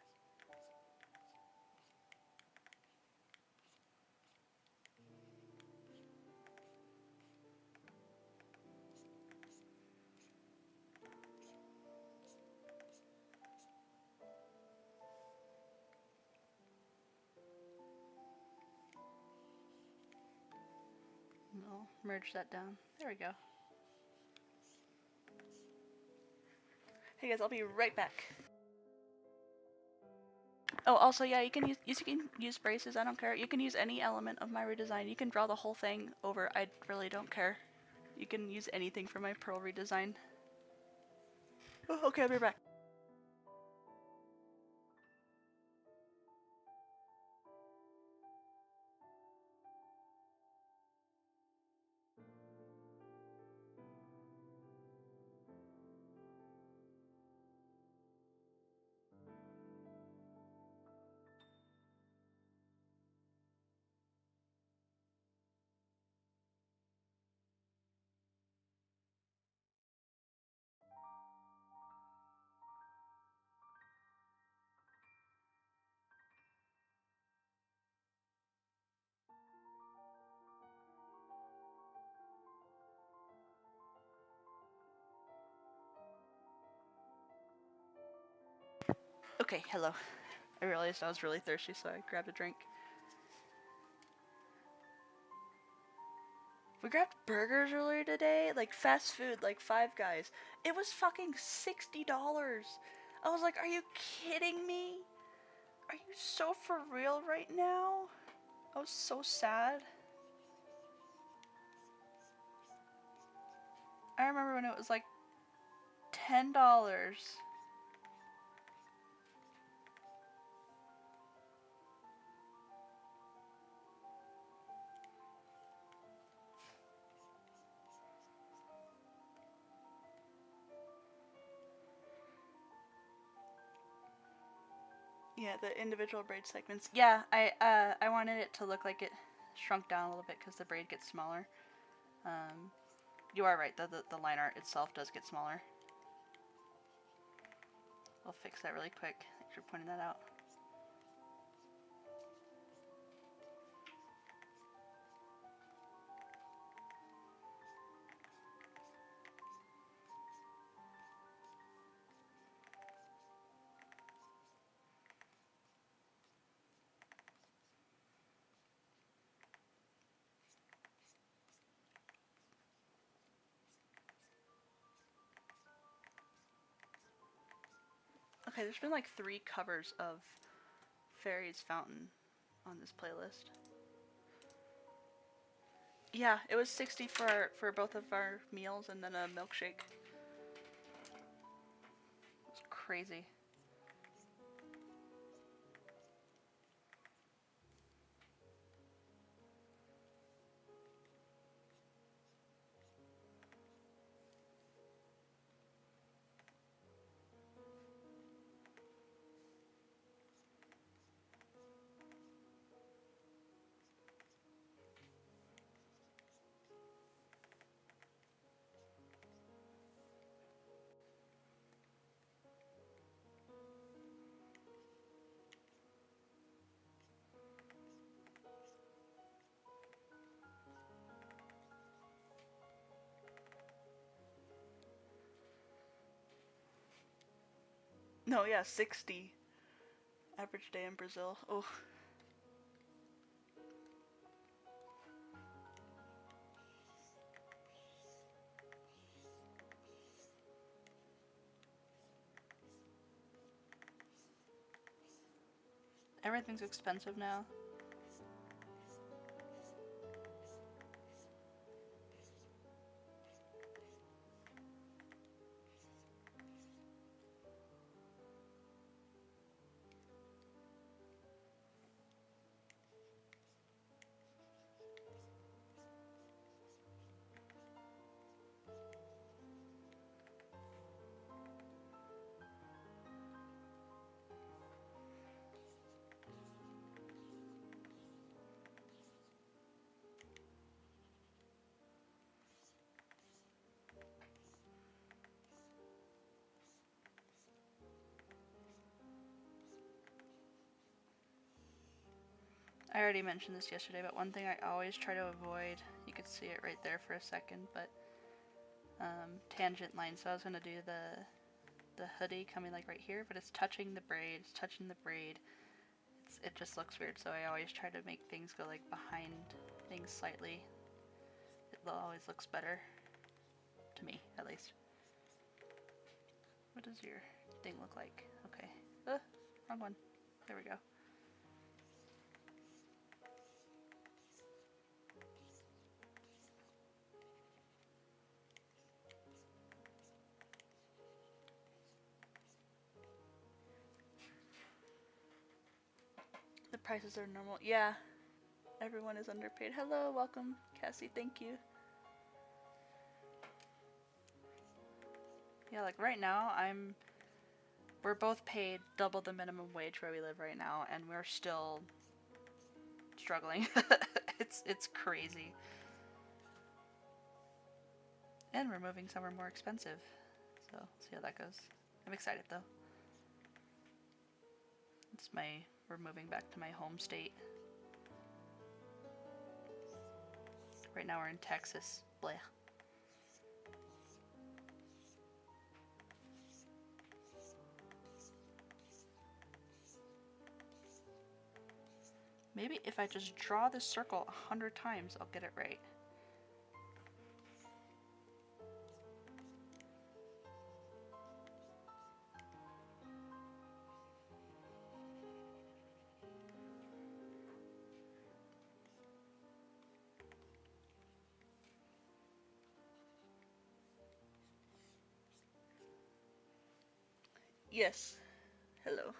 And I'll merge that down. There we go. Hey guys, I'll be right back. Oh, also, yeah, you can use braces. I don't care. You can use any element of my redesign. You can draw the whole thing over. I really don't care. You can use anything from my Pearl redesign. Oh, okay, I'll be back. Okay, hello. I realized I was really thirsty, so I grabbed a drink. We grabbed burgers earlier today, like fast food, like Five Guys. It was fucking $60. I was like, are you kidding me? Are you so for real right now? I was so sad. I remember when it was like $10. Yeah, the individual braid segments. Yeah, I wanted it to look like it shrunk down a little bit because the braid gets smaller. Um, you are right, the line art itself does get smaller. I'll fix that really quick. Thanks for pointing that out. Okay, there's been like 3 covers of Fairy's Fountain on this playlist. Yeah, it was 60 for both of our meals and then a milkshake. It's crazy. No, yeah, 60. Average day in Brazil. Oh. Everything's expensive now. I already mentioned this yesterday, but one thing I always try to avoid, you could see it right there for a second, but tangent line. So I was going to do the hoodie coming like right here, but it's touching the braid, it's touching the braid. It just looks weird, so I always try to make things go like behind things slightly. It always looks better, to me at least. What does your thing look like? Okay. Wrong one. There we go. The prices are normal. Yeah, everyone is underpaid. Hello, welcome, Cassie. Thank you. Yeah, like right now, we're both paid double the minimum wage where we live right now, and we're still struggling. It's crazy. And we're moving somewhere more expensive, so see how that goes. I'm excited though. We're moving back to my home state. Right now we're in Texas. Blech. Maybe if I just draw this circle 100 times, I'll get it right. Yes. Hello.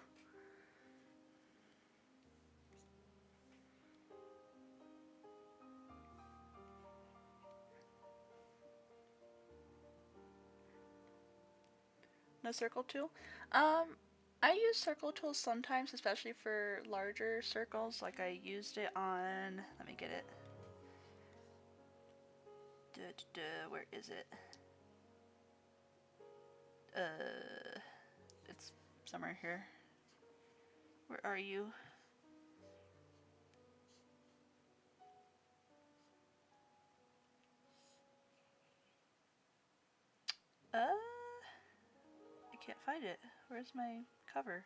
No circle tool? I use circle tools sometimes, especially for larger circles. Like I used it on, let me get it. Where is it? It's somewhere here. Where are you? I can't find it. Where's my cover?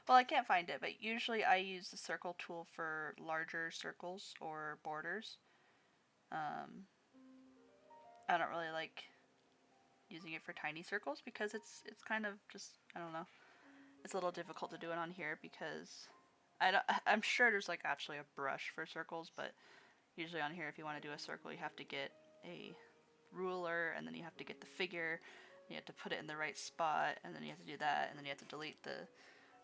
Well, I can't find it, but usually I use the circle tool for larger circles or borders. Um, I don't really like using it for tiny circles because it's kind of just, I don't know. It's a little difficult to do it on here because I'm sure there's like actually a brush for circles, but usually on here if you want to do a circle you have to get a ruler and then you have to get the figure, you have to put it in the right spot, and then you have to do that, and then you have to delete the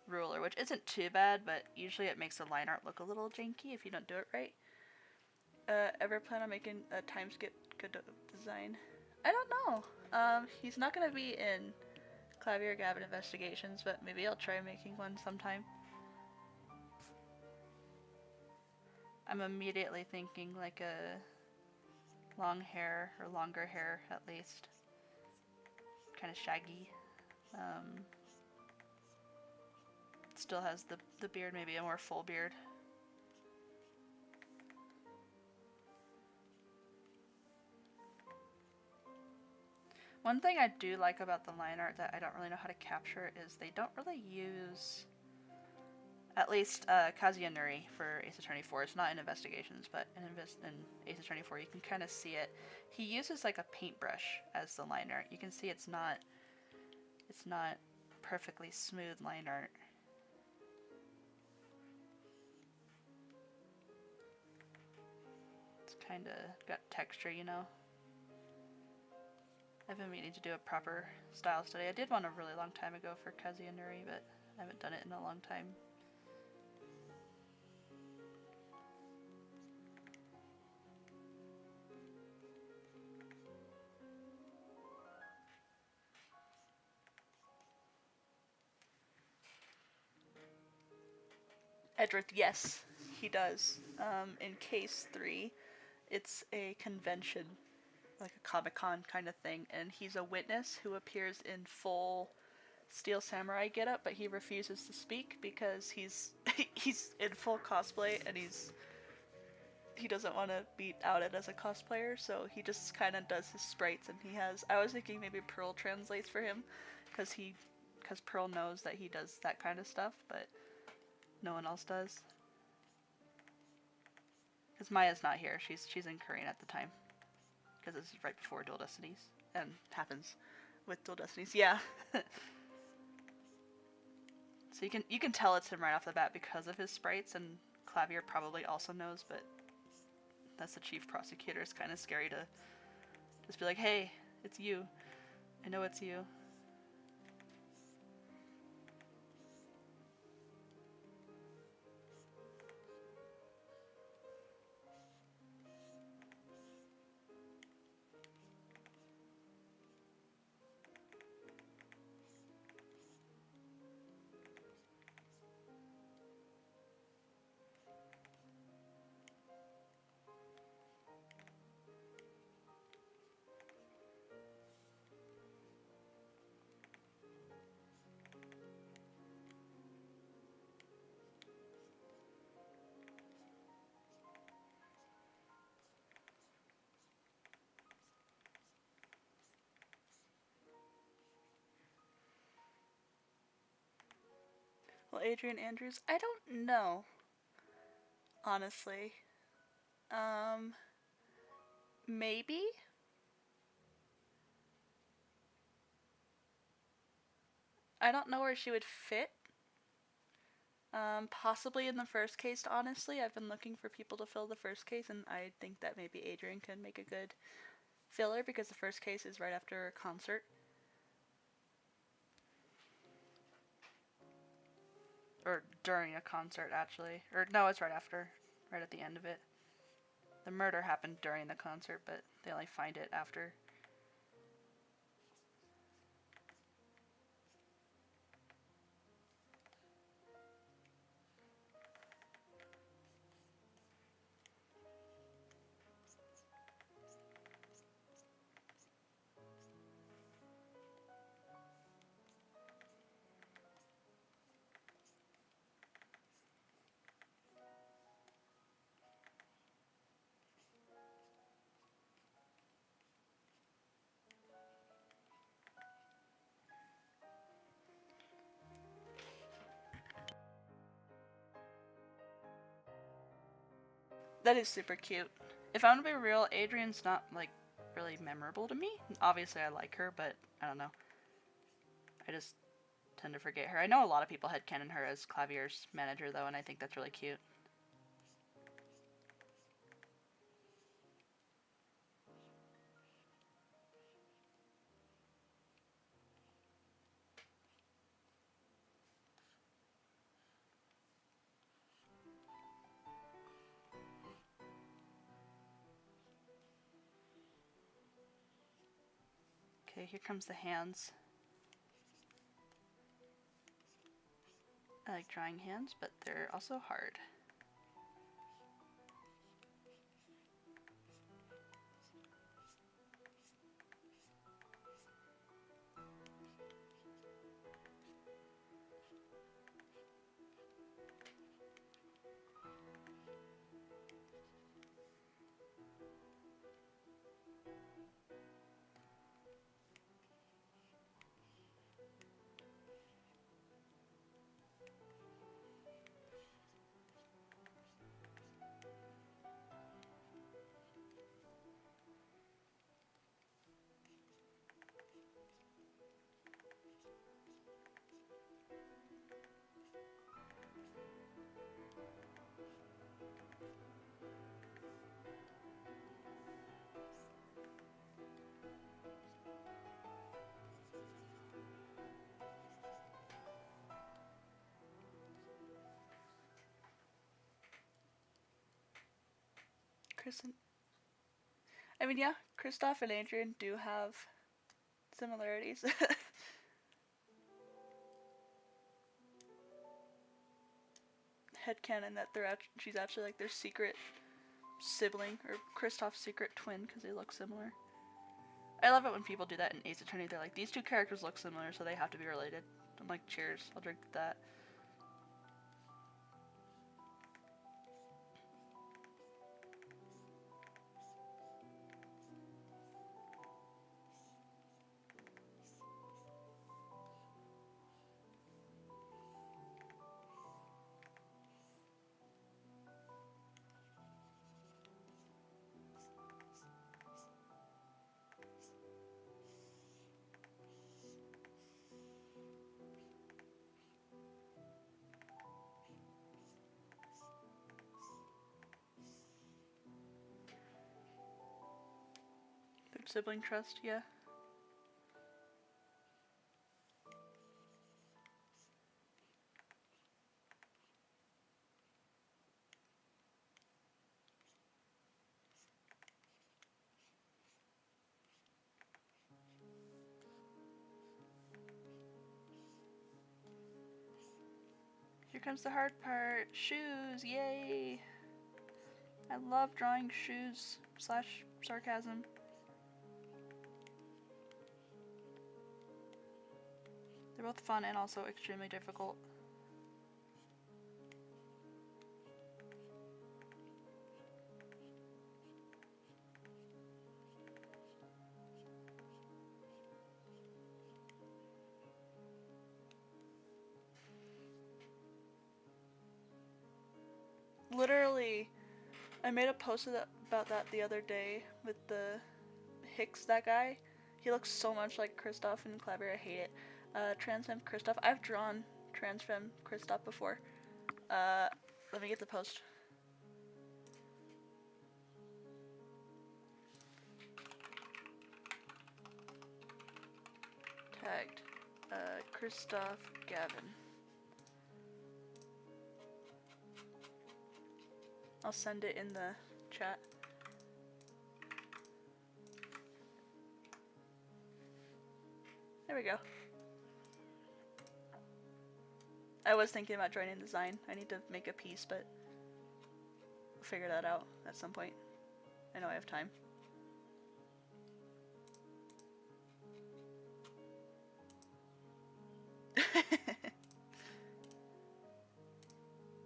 ruler, which isn't too bad, but usually it makes the line art look a little janky if you don't do it right. Ever plan on making a time skip good design? I don't know. He's not gonna be in Clavier Gavin Investigations, but maybe I'll try making one sometime. I'm immediately thinking like a long hair, or longer hair at least. Kind of shaggy. Still has the beard, maybe a more full beard. One thing I do like about the line art that I don't really know how to capture is they don't really use, at least Kazunori for Ace Attorney 4. It's not in Investigations, but in Ace Attorney 4 you can kind of see it. He uses like a paintbrush as the line art. You can see it's not perfectly smooth line art. It's kind of got texture, you know. I've been meaning to do a proper style study. I did one a really long time ago for Kazunori, but I haven't done it in a long time. Edgeworth, yes, he does. In Case 3, it's a convention, like a Comic-Con kind of thing, and he's a witness who appears in full Steel Samurai getup, but he refuses to speak because he's he's in full cosplay and he doesn't want to be outed as a cosplayer, so he just kind of does his sprites, and he has. I was thinking maybe Pearl translates for him, because Pearl knows that he does that kind of stuff, but no one else does. Because Maya's not here. She's in Korean at the time. Because this is right before Dual Destinies. And happens with Dual Destinies. Yeah. So you can tell it's him right off the bat because of his sprites, and Clavier probably also knows, but that's the chief prosecutor. It's kind of scary to just be like, hey, it's you. I know it's you. Well, Adrian Andrews, I don't know, honestly. Maybe? I don't know where she would fit. Possibly in the first case, honestly. I've been looking for people to fill the first case, and I think that maybe Adrian can make a good filler because the first case is right after a concert. Or during a concert, actually. Or no, it's right after. Right at the end of it. The murder happened during the concert, but they only find it after. That is super cute. If I'm gonna be real, Adrian's not, like, really memorable to me. Obviously, I like her, but I don't know. I just tend to forget her. I know a lot of people headcanon her as Clavier's manager, though, and I think that's really cute. Okay, here comes the hands. I like drawing hands, but they're also hard. Kristen. I mean, yeah, Kristoff and Adrian do have similarities. Headcanon that she's actually like their secret sibling, or Kristoff's secret twin, because they look similar. I love it when people do that in Ace Attorney. They're like, these two characters look similar, so they have to be related. I'm like, cheers, I'll drink that. Sibling trust, yeah. Here comes the hard part. Shoes, yay! I love drawing shoes / sarcasm. They're both fun and also extremely difficult. Literally, I made a post about that the other day with the Hicks, that guy. He looks so much like Kristoff and Clavier. I hate it. Transfem Kristoff. I've drawn Transfem Kristoff before. Let me get the post. Tagged. Kristoff Gavin. I'll send it in the chat. There we go. I was thinking about joining design. I need to make a piece, but I'll figure that out at some point. I know I have time.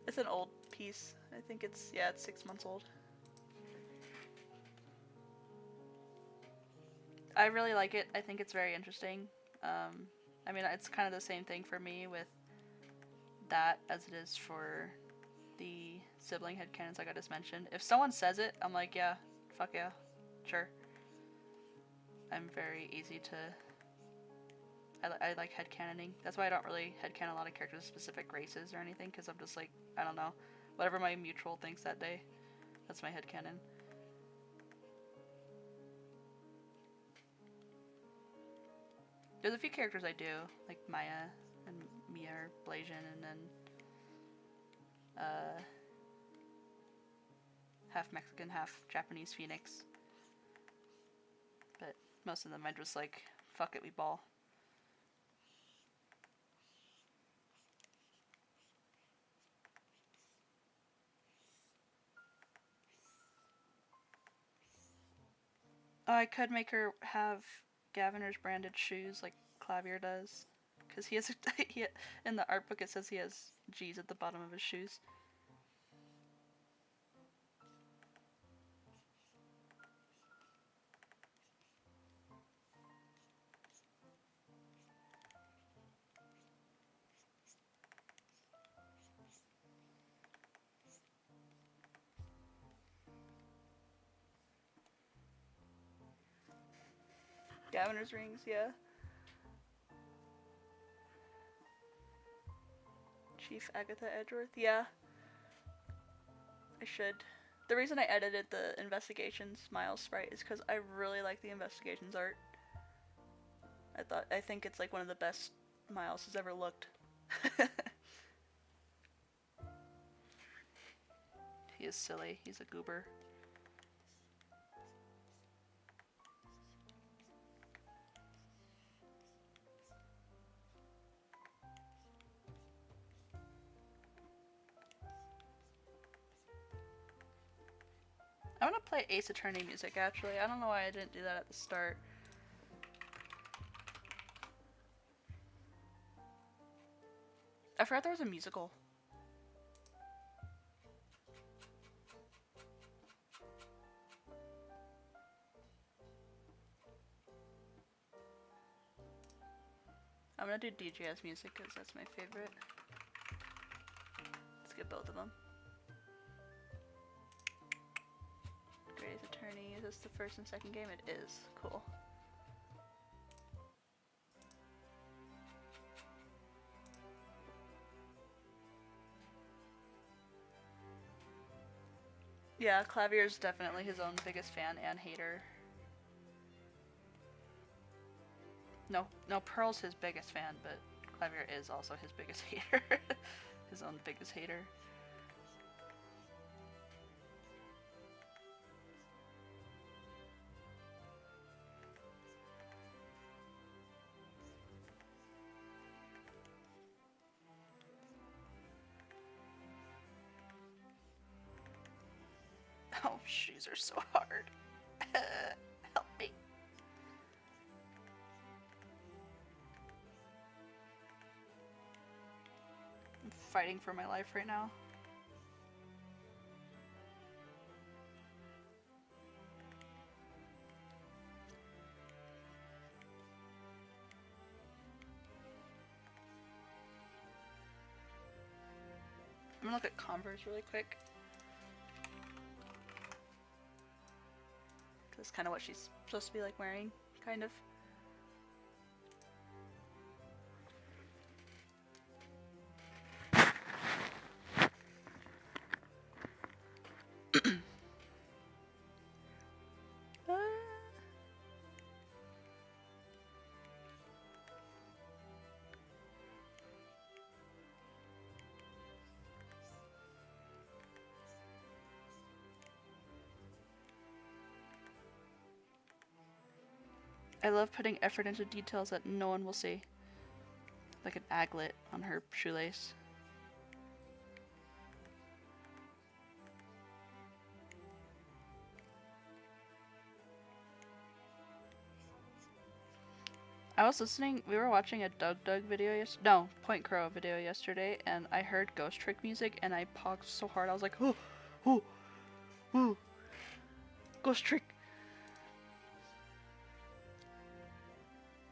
It's an old piece. I think it's, yeah, it's 6 months old. I really like it. I think it's very interesting. I mean, it's kind of the same thing for me with that as it is for the sibling headcanons like I just mentioned. If someone says it, I'm like, yeah, fuck yeah, sure. I'm very easy to... I like headcanoning. That's why I don't really headcanon a lot of characters with specific races or anything, because I'm just like, I don't know. Whatever my mutual thinks that day, that's my headcanon. There's a few characters I do, like Maya and Mia or Blasian, and then half Mexican, half Japanese Phoenix. But most of them I just like, fuck it, we ball. Oh, I could make her have Gaviner's branded shoes like Clavier does. Because he has, in the art book it says he has G's at the bottom of his shoes. Gaviner's rings, yeah. Chief Agatha Edgeworth, yeah. I should. The reason I edited the Investigations Miles sprite is because I really like the Investigations art. I think it's like one of the best Miles has ever looked. He is silly. He's a goober. I want to play Ace Attorney music, actually. I don't know why I didn't do that at the start. I forgot there was a musical. I'm gonna do DJ's music because that's my favorite. Let's get both of them. Great Ace Attorney. Is this the first and second game? It is. Cool. Yeah, Clavier's definitely his own biggest fan and hater. No, Pearl's his biggest fan, but Clavier is also his biggest hater. His own biggest hater. Oh, shoes are so hard. Help me. I'm fighting for my life right now. I'm gonna look at Converse really quick. That's kind of what she's supposed to be like wearing, kind of. I love putting effort into details that no one will see. Like an aglet on her shoelace. I was listening, we were watching a Doug video Point Crow video yesterday, and I heard Ghost Trick music, and I paused so hard, I was like, oh, oh, oh, Ghost Trick.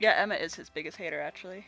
Yeah, Emma is his biggest hater, actually.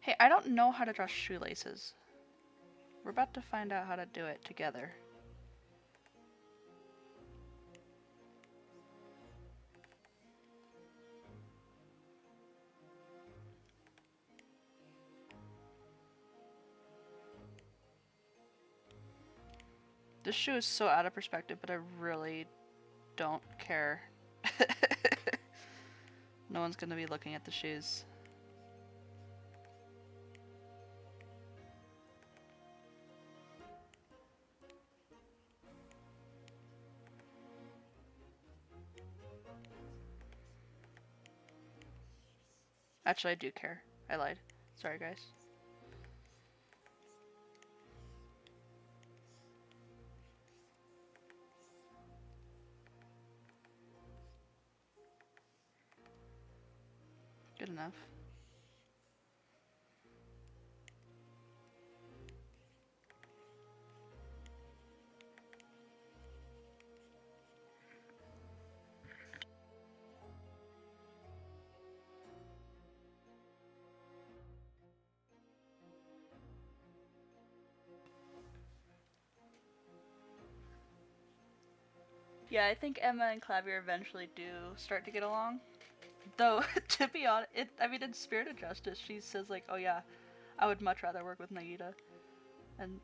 Hey, I don't know how to draw shoelaces. We're about to find out how to do it together. This shoe is so out of perspective, but I really don't care. No one's gonna be looking at the shoes. Actually, I do care. I lied. Sorry, guys. Good enough. Yeah, I think Emma and Clavier eventually do start to get along. Though, to be honest, in Spirit of Justice, she says like, oh yeah, I would much rather work with Nagita. And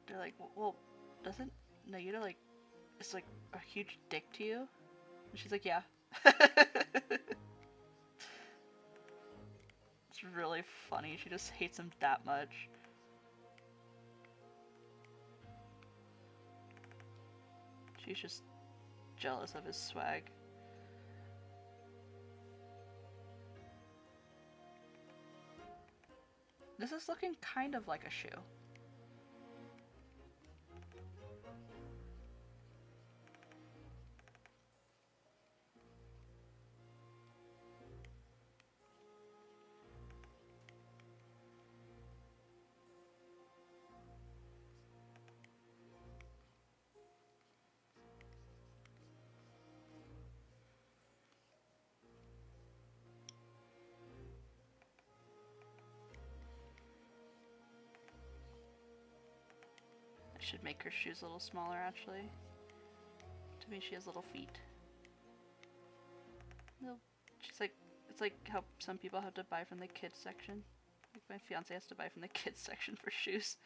they're like, well, doesn't Nagita like, is like a huge dick to you? And she's like, yeah. It's really funny, she just hates him that much. She's just jealous of his swag. This is looking kind of like a shoe. I should make her shoes a little smaller, actually. To me, she has little feet. No, she's like, it's like how some people have to buy from the kids section. Like my fiance has to buy from the kids section for shoes.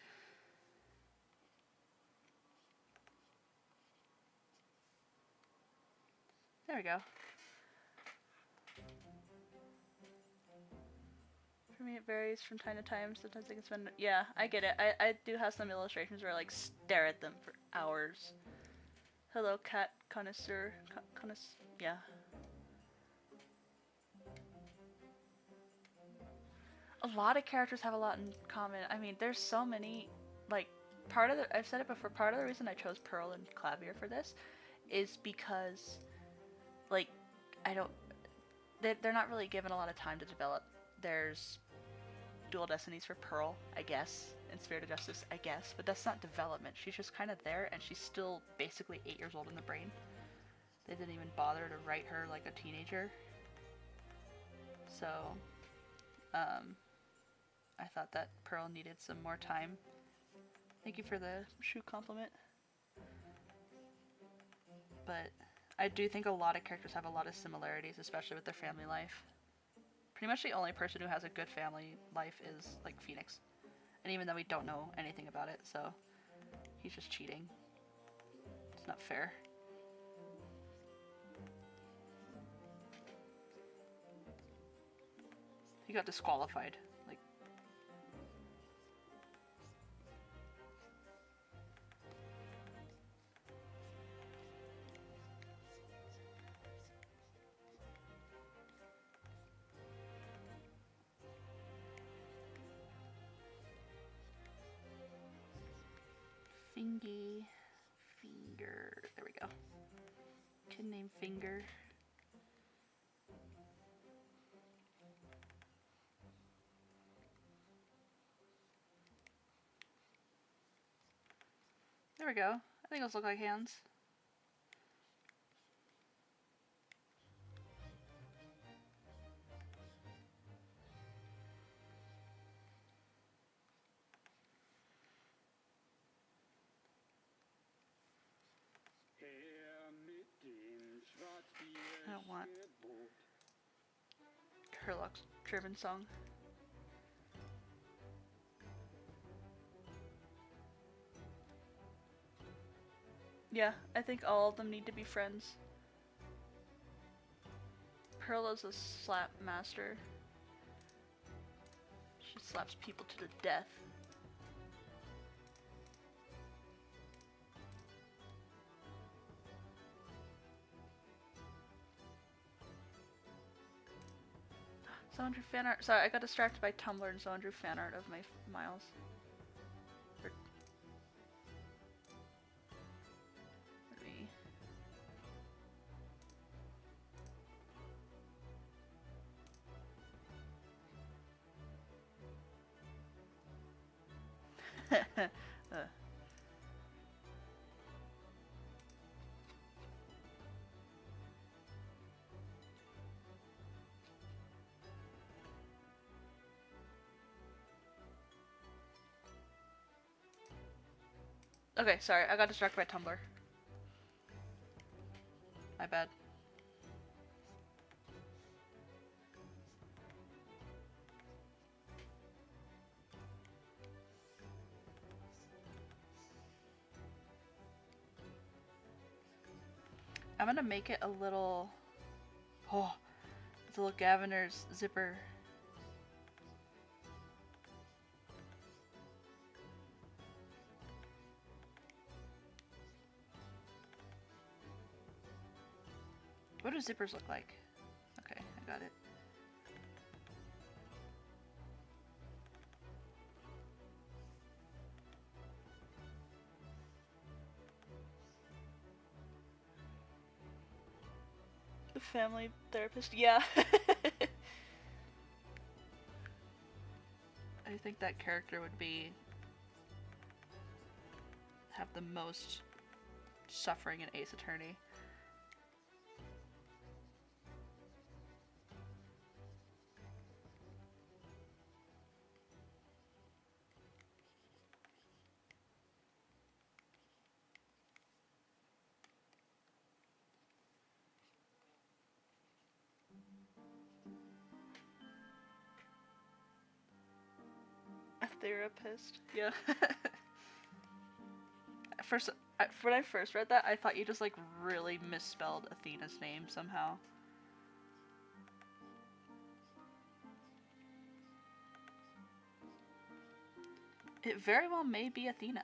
There we go. For me, it varies from time to time. Sometimes I can spend. Yeah, I get it. I do have some illustrations where I like stare at them for hours. Hello, cat connoisseur. Yeah. A lot of characters have a lot in common. I mean, there's so many, like, part of the, I've said it before, part of the reason I chose Pearl and Clavier for this is because, like, I don't, they're not really given a lot of time to develop. There's dual destinies for Pearl, I guess, and Spirit of Justice, I guess, but that's not development. She's just kind of there, and she's still basically 8 years old in the brain. They didn't even bother to write her like a teenager. So, I thought that Pearl needed some more time. Thank you for the shoe compliment. But I do think a lot of characters have a lot of similarities, especially with their family life. Pretty much the only person who has a good family life is, like, Phoenix. And even though we don't know anything about it, so he's just cheating. It's not fair. He got disqualified. Like, Finger. There we go. Kid named Finger. There we go. I think those look like hands. I don't want Herlock's driven song. Yeah, I think all of them need to be friends. Pearl is a slap master. She slaps people to the death. Someone drew fan art. Sorry, I got distracted by Tumblr and someone drew fan art of my Miles. Let me... Okay, sorry, I got distracted by Tumblr. My bad. I'm gonna make it a little... Oh, it's a little Gaviner's zipper. What do zippers look like? Okay, I got it. The family therapist, yeah. I think that character would be... have the most suffering in Ace Attorney. A therapist, yeah. First, when I first read that, I thought you just like really misspelled Athena's name somehow. It very well may be Athena.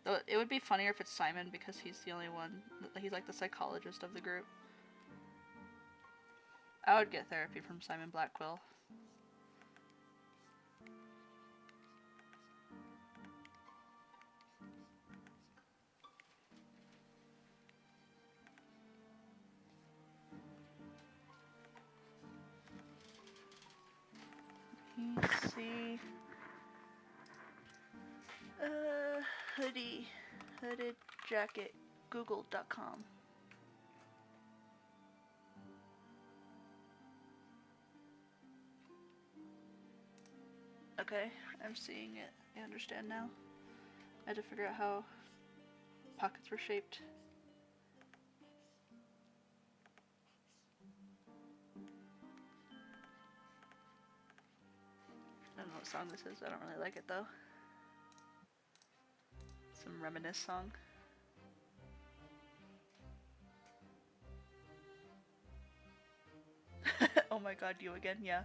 Though it would be funnier if it's Simon because he's the only one, he's like the psychologist of the group. I would get therapy from Simon Blackquill. PC. Hoodie. Hooded jacket. Google.com. Okay, I'm seeing it. I understand now. I had to figure out how pockets were shaped. I don't know what song this is. I don't really like it though. Some reminisce song. Oh my god, you again? Yeah.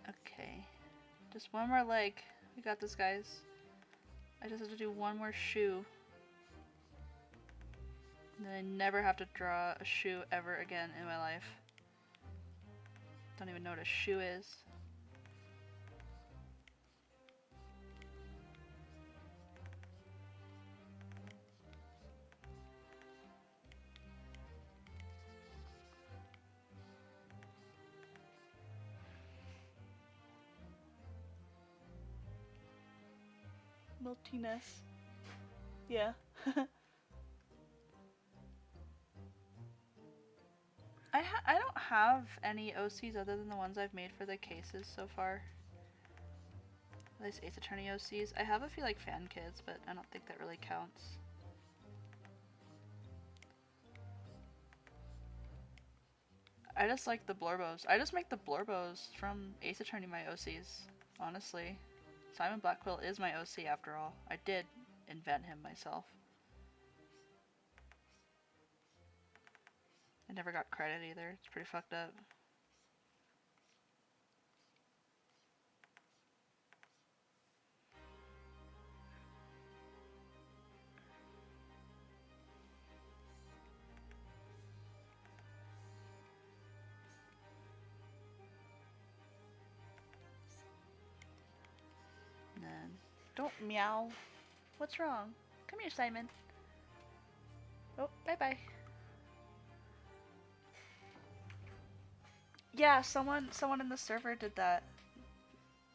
Okay. Just one more leg. We got this, guys. I just have to do one more shoe. And then I never have to draw a shoe ever again in my life. Don't even know what a shoe is. Multiness. Yeah. I don't have any OCs other than the ones I've made for the cases so far. At least Ace Attorney OCs. I have a few like fan kits, but I don't think that really counts. I just like the Blorbos. I just make the Blorbos from Ace Attorney my OCs, honestly. Simon Blackquill is my OC after all. I did invent him myself. I never got credit either. It's pretty fucked up. And then, don't meow. What's wrong? Come here, Simon. Oh, bye-bye. Yeah, someone in the server did that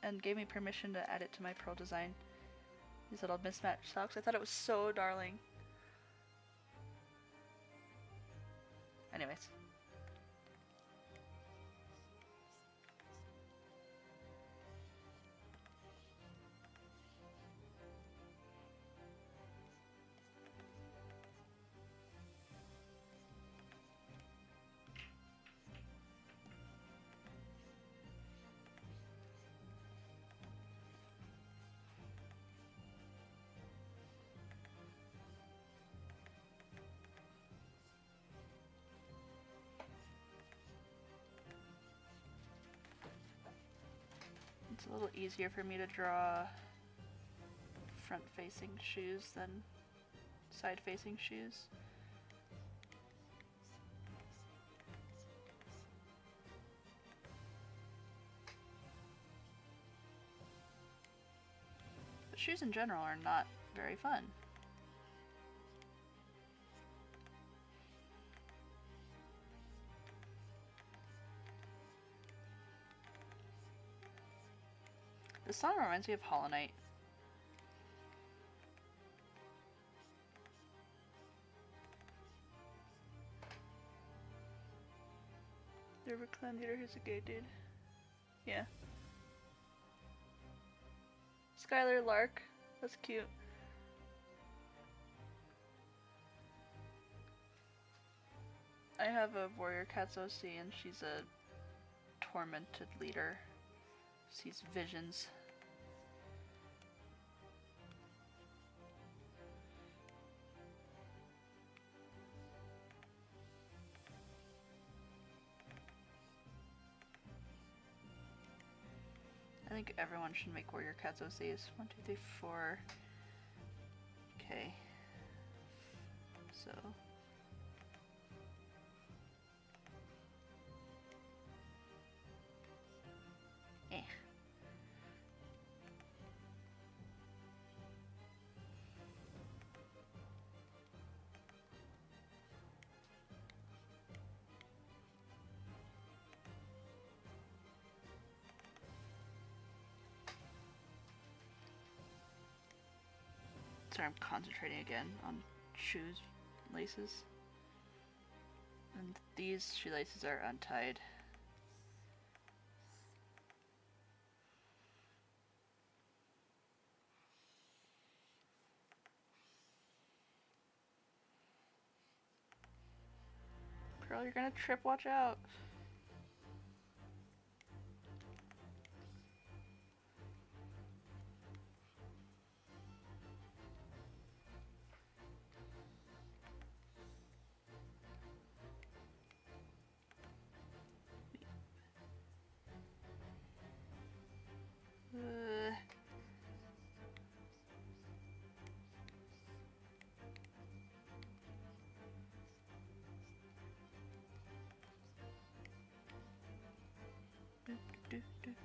and gave me permission to add it to my Pearl design. These little mismatched socks. I thought it was so darling. Anyways. It's a little easier for me to draw front-facing shoes than side-facing shoes. But shoes in general are not very fun. This song reminds me of Hollow Knight. The River Clan leader who's a gay dude. Yeah. Skylar Lark. That's cute. I have a warrior Katsu OC and she's a tormented leader. Sees visions. I think everyone should make warrior Katsu OCs. 1, 2, 3, 4. Okay. So. Eh. Sorry, I'm concentrating again on shoes laces. And these shoelaces are untied. Girl, you're gonna trip, watch out.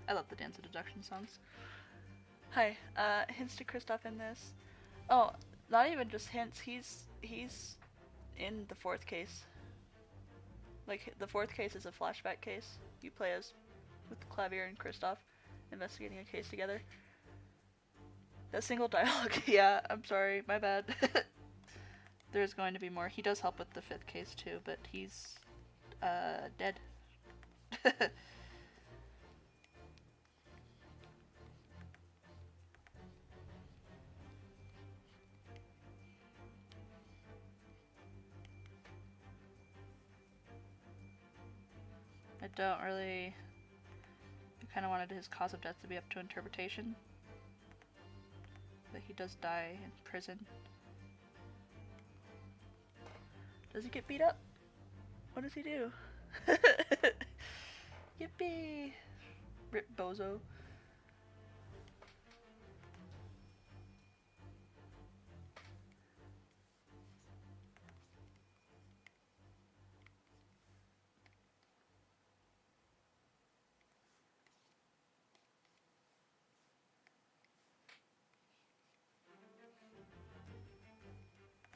I love the Dance of Deduction songs. Hi, hints to Kristoff in this. Oh, not even just hints, he's in the 4th case. Like, the 4th case is a flashback case. You play as with Clavier and Kristoff investigating a case together. That single dialogue, yeah, I'm sorry, my bad. There's going to be more. He does help with the 5th case too, but he's dead. I don't really... I kind of wanted his cause of death to be up to interpretation. But he does die in prison. Does he get beat up? What does he do? Yippee! Rip bozo.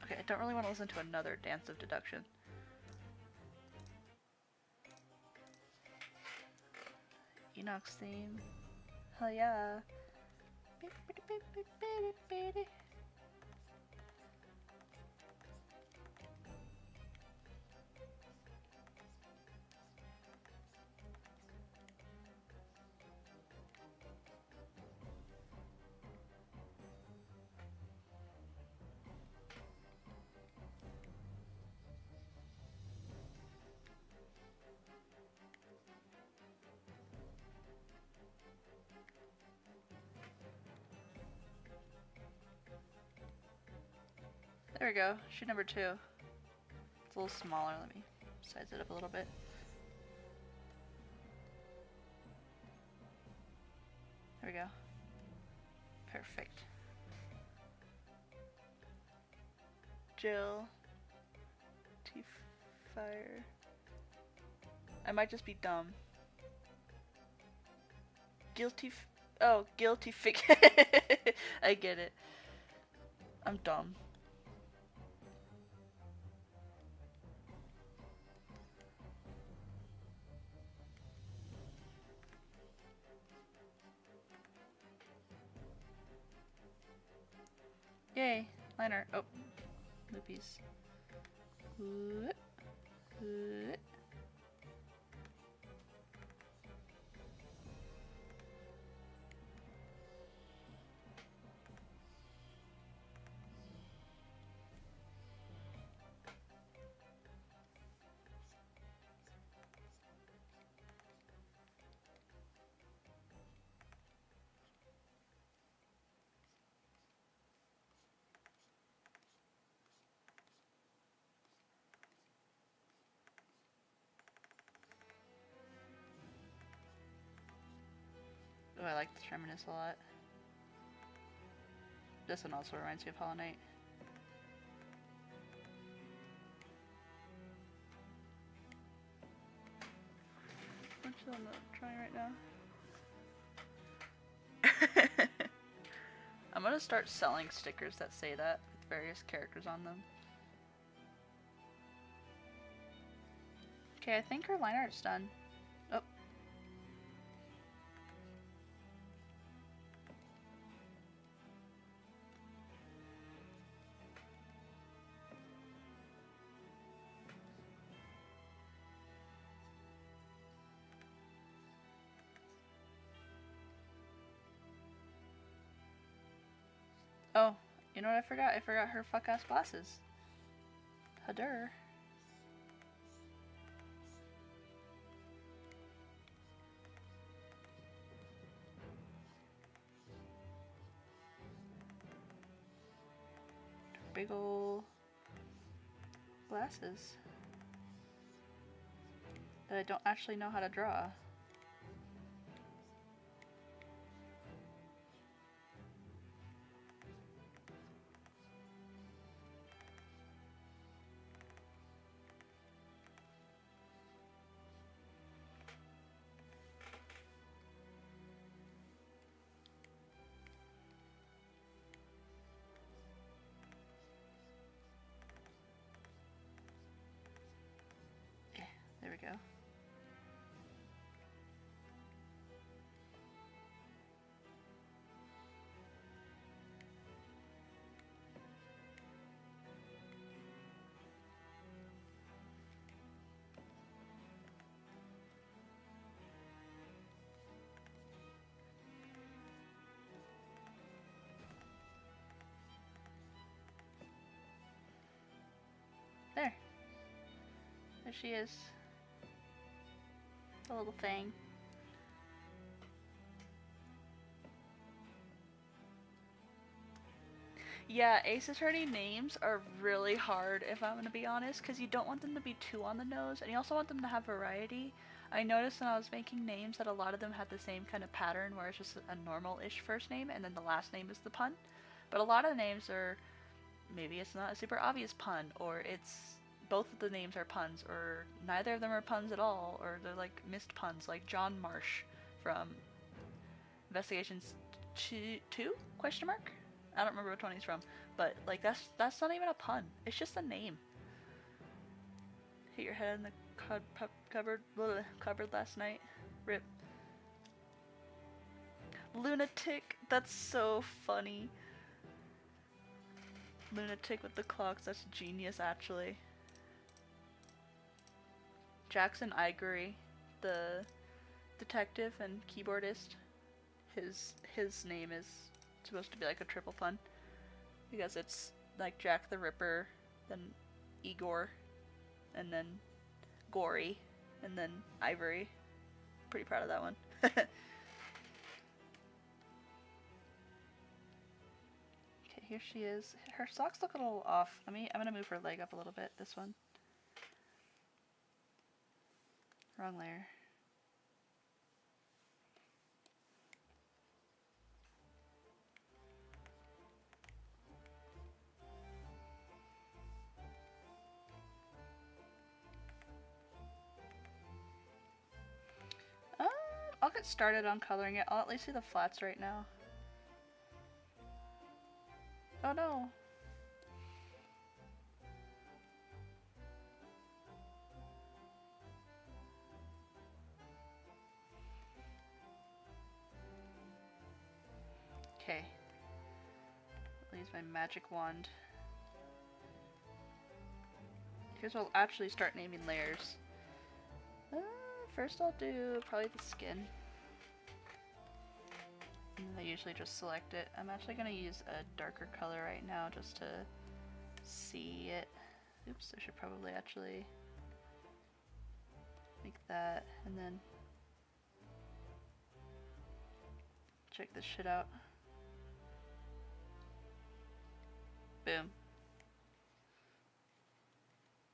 Okay, I don't really want to listen to another Dance of Deduction. Enoch's theme. Hell yeah. There we go. Shoe number 2. It's a little smaller. Let me size it up a little bit. There we go. Perfect. Jill. T-Fire. I might just be dumb. Guilty oh, guilty fig. I get it. I'm dumb. Yay, liner. Oh, loopies. Oh, I like this reminisce a lot. This one also reminds me of Hollow Knight. Which one am I trying right now? I'm gonna start selling stickers that say that with various characters on them. Okay, I think her line art's done. Oh. Oh, you know what I forgot? I forgot her fuck-ass glasses. Hadur. Big ol' glasses that I don't actually know how to draw. Okay, there we go. There. There she is. The little thing. Yeah, Ace Attorney names are really hard, if I'm gonna be honest, because you don't want them to be too on the nose, and you also want them to have variety. I noticed when I was making names that a lot of them had the same kind of pattern, where it's just a normal-ish first name, and then the last name is the pun. But a lot of the names are, maybe it's not a super obvious pun, or it's both of the names are puns, or neither of them are puns at all, or they're like missed puns, like John Marsh from Investigations 2? Question mark? I don't remember which one he's from, but like that's not even a pun. It's just a name. Hit your head in the cupboard last night. Rip. Lunatic. That's so funny. Lunatic with the clocks. That's genius, actually. Jackson Igory, the detective and keyboardist. His name is supposed to be like a triple pun because it's like Jack the Ripper, then Igor, and then Gory, and then Ivory. Pretty proud of that one. Okay, here she is. Her socks look a little off. I'm gonna move her leg up a little bit. This one. Wrong layer. I'll get started on coloring it. I'll at least see the flats right now. Oh no. Okay. I'll use my magic wand. Here's what I'll actually start naming layers. First I'll do probably the skin. And I usually just select it. I'm actually going to use a darker color right now just to see it. Oops, I should probably actually make that and then check this shit out. Boom.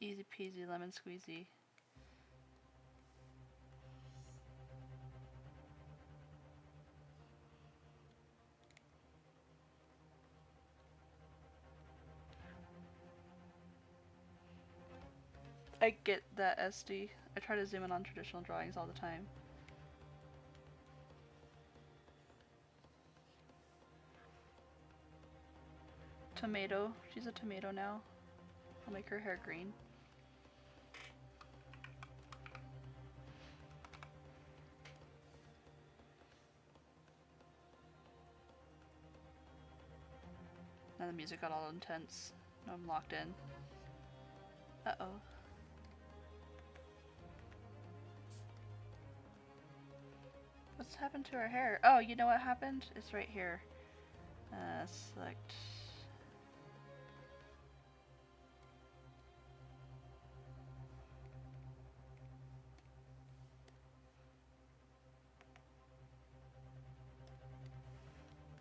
Easy peasy lemon squeezy. I get that, SD. I try to zoom in on traditional drawings all the time. Tomato. She's a tomato now. I'll make her hair green. Now the music got all intense. Now I'm locked in. Uh-oh. What's happened to her hair? Oh, you know what happened? It's right here. Select.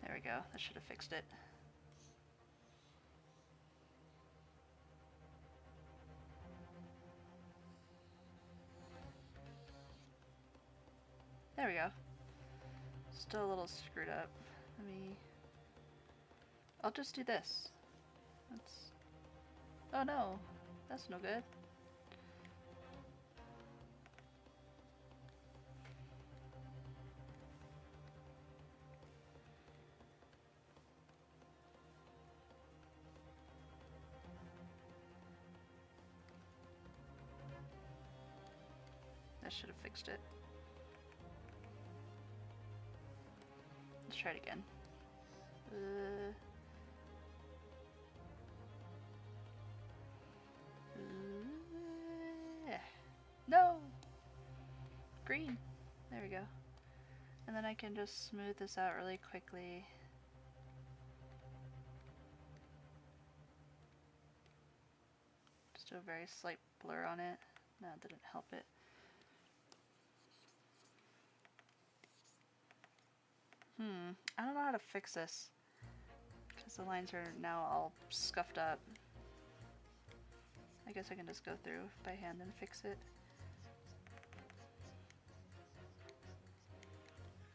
There we go. That should have fixed it. There we go. Still a little screwed up. Let me... I'll just do this. That's... Oh no. That's no good. That should have fixed it. Let's try it again. No! Green. There we go. And then I can just smooth this out really quickly. Just do a very slight blur on it. No, it didn't help it. I don't know how to fix this. Because the lines are now all scuffed up. I guess I can just go through by hand and fix it.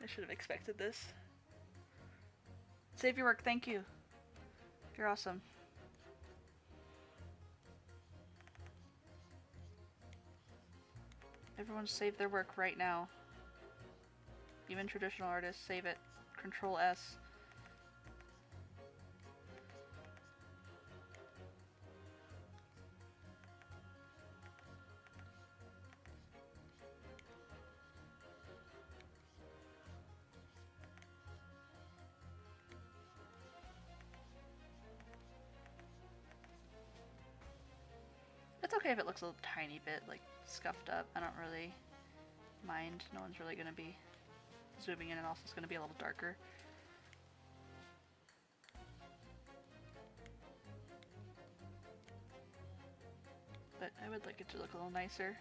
I should have expected this. Save your work, thank you. You're awesome. Everyone save their work right now. Even traditional artists, save it. Control S. It's okay if it looks a tiny bit like scuffed up. I don't really mind. No one's really going to be zooming in, and also it's going to be a little darker. But I would like it to look a little nicer.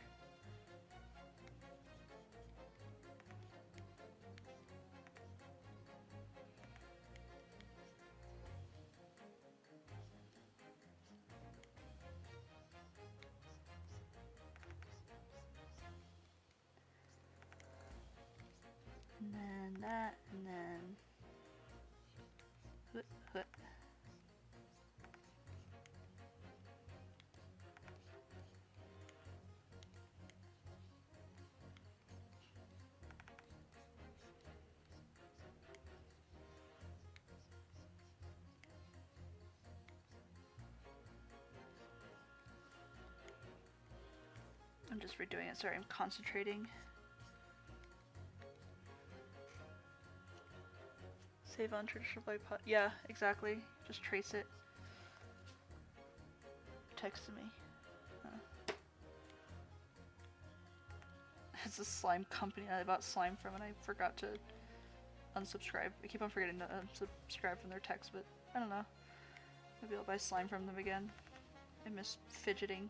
And then that, and then... I'm just redoing it. Sorry, I'm concentrating. Save on traditional bipod. Yeah, exactly. Just trace it. Text to me. It's a slime company I bought slime from, and I forgot to unsubscribe. I keep on forgetting to unsubscribe from their text, but I don't know. Maybe I'll buy slime from them again. I miss fidgeting.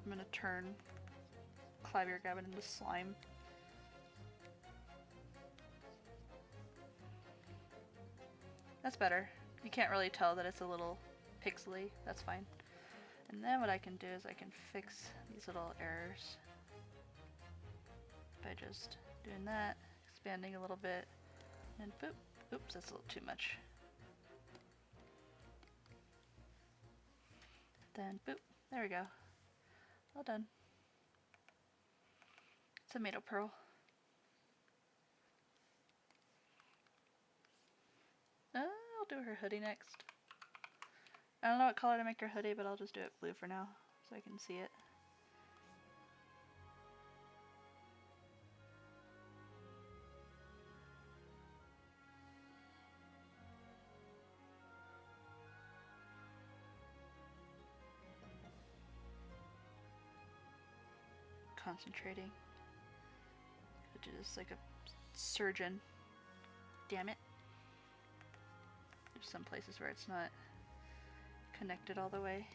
I'm gonna turn Clivier Gabbin into slime. That's better. You can't really tell that it's a little pixely. That's fine. And then what I can do is I can fix these little errors by just doing that, expanding a little bit, and boop. Oops, that's a little too much. Then, boop, there we go. All done. Tomato pearl. I'll do her hoodie next. I don't know what color to make her hoodie, but I'll just do it blue for now, so I can see it. Concentrating. Just like a surgeon. Damn it. There's some places where it's not connected all the way.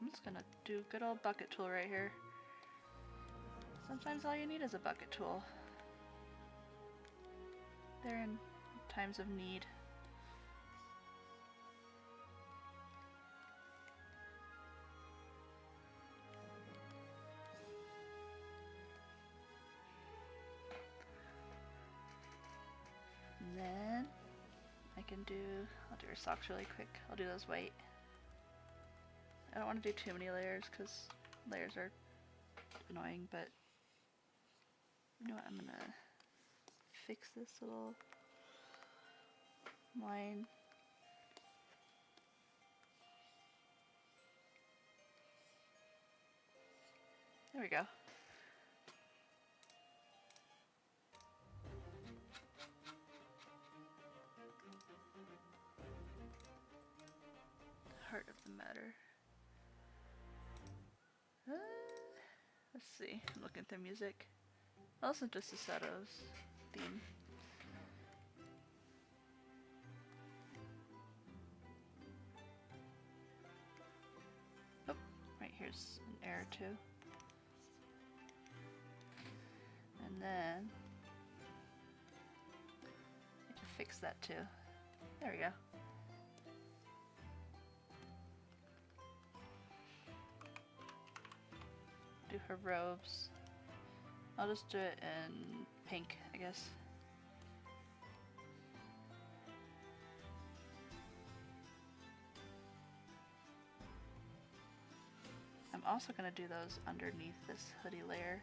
I'm just gonna do good old bucket tool right here. Sometimes all you need is a bucket tool. They're in times of need. And then I can do, I'll do her socks really quick. I'll do those white. I don't want to do too many layers because layers are annoying, but you know what, I'm gonna fix this little line. There we go. Heart of the matter. Let's see, I'm looking through music. I'll listen to Sasato's theme. Oh, right here's an error too. And then I need to fix that too. There we go. Do her robes. I'll just do it in pink, I guess. I'm also going to do those underneath this hoodie layer.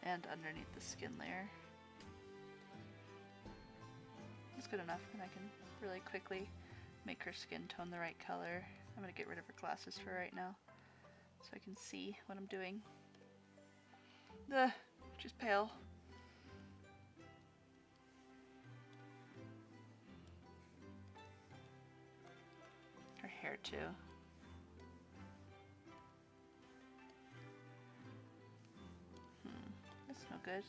And underneath the skin layer. That's good enough, and I can really quickly make her skin tone the right color. I'm going to get rid of her glasses for right now, so I can see what I'm doing. Ugh, she's pale. Her hair too. That's no good.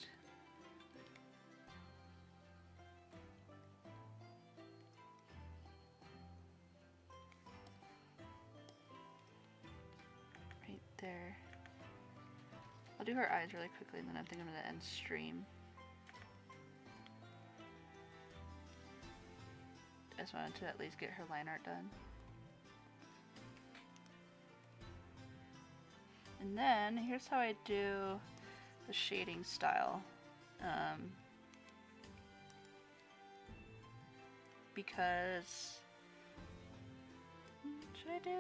Right there. I'll do her eyes really quickly, and then I think I'm going to end stream. I just wanted to at least get her line art done. And then here's how I do the shading style. Because should I do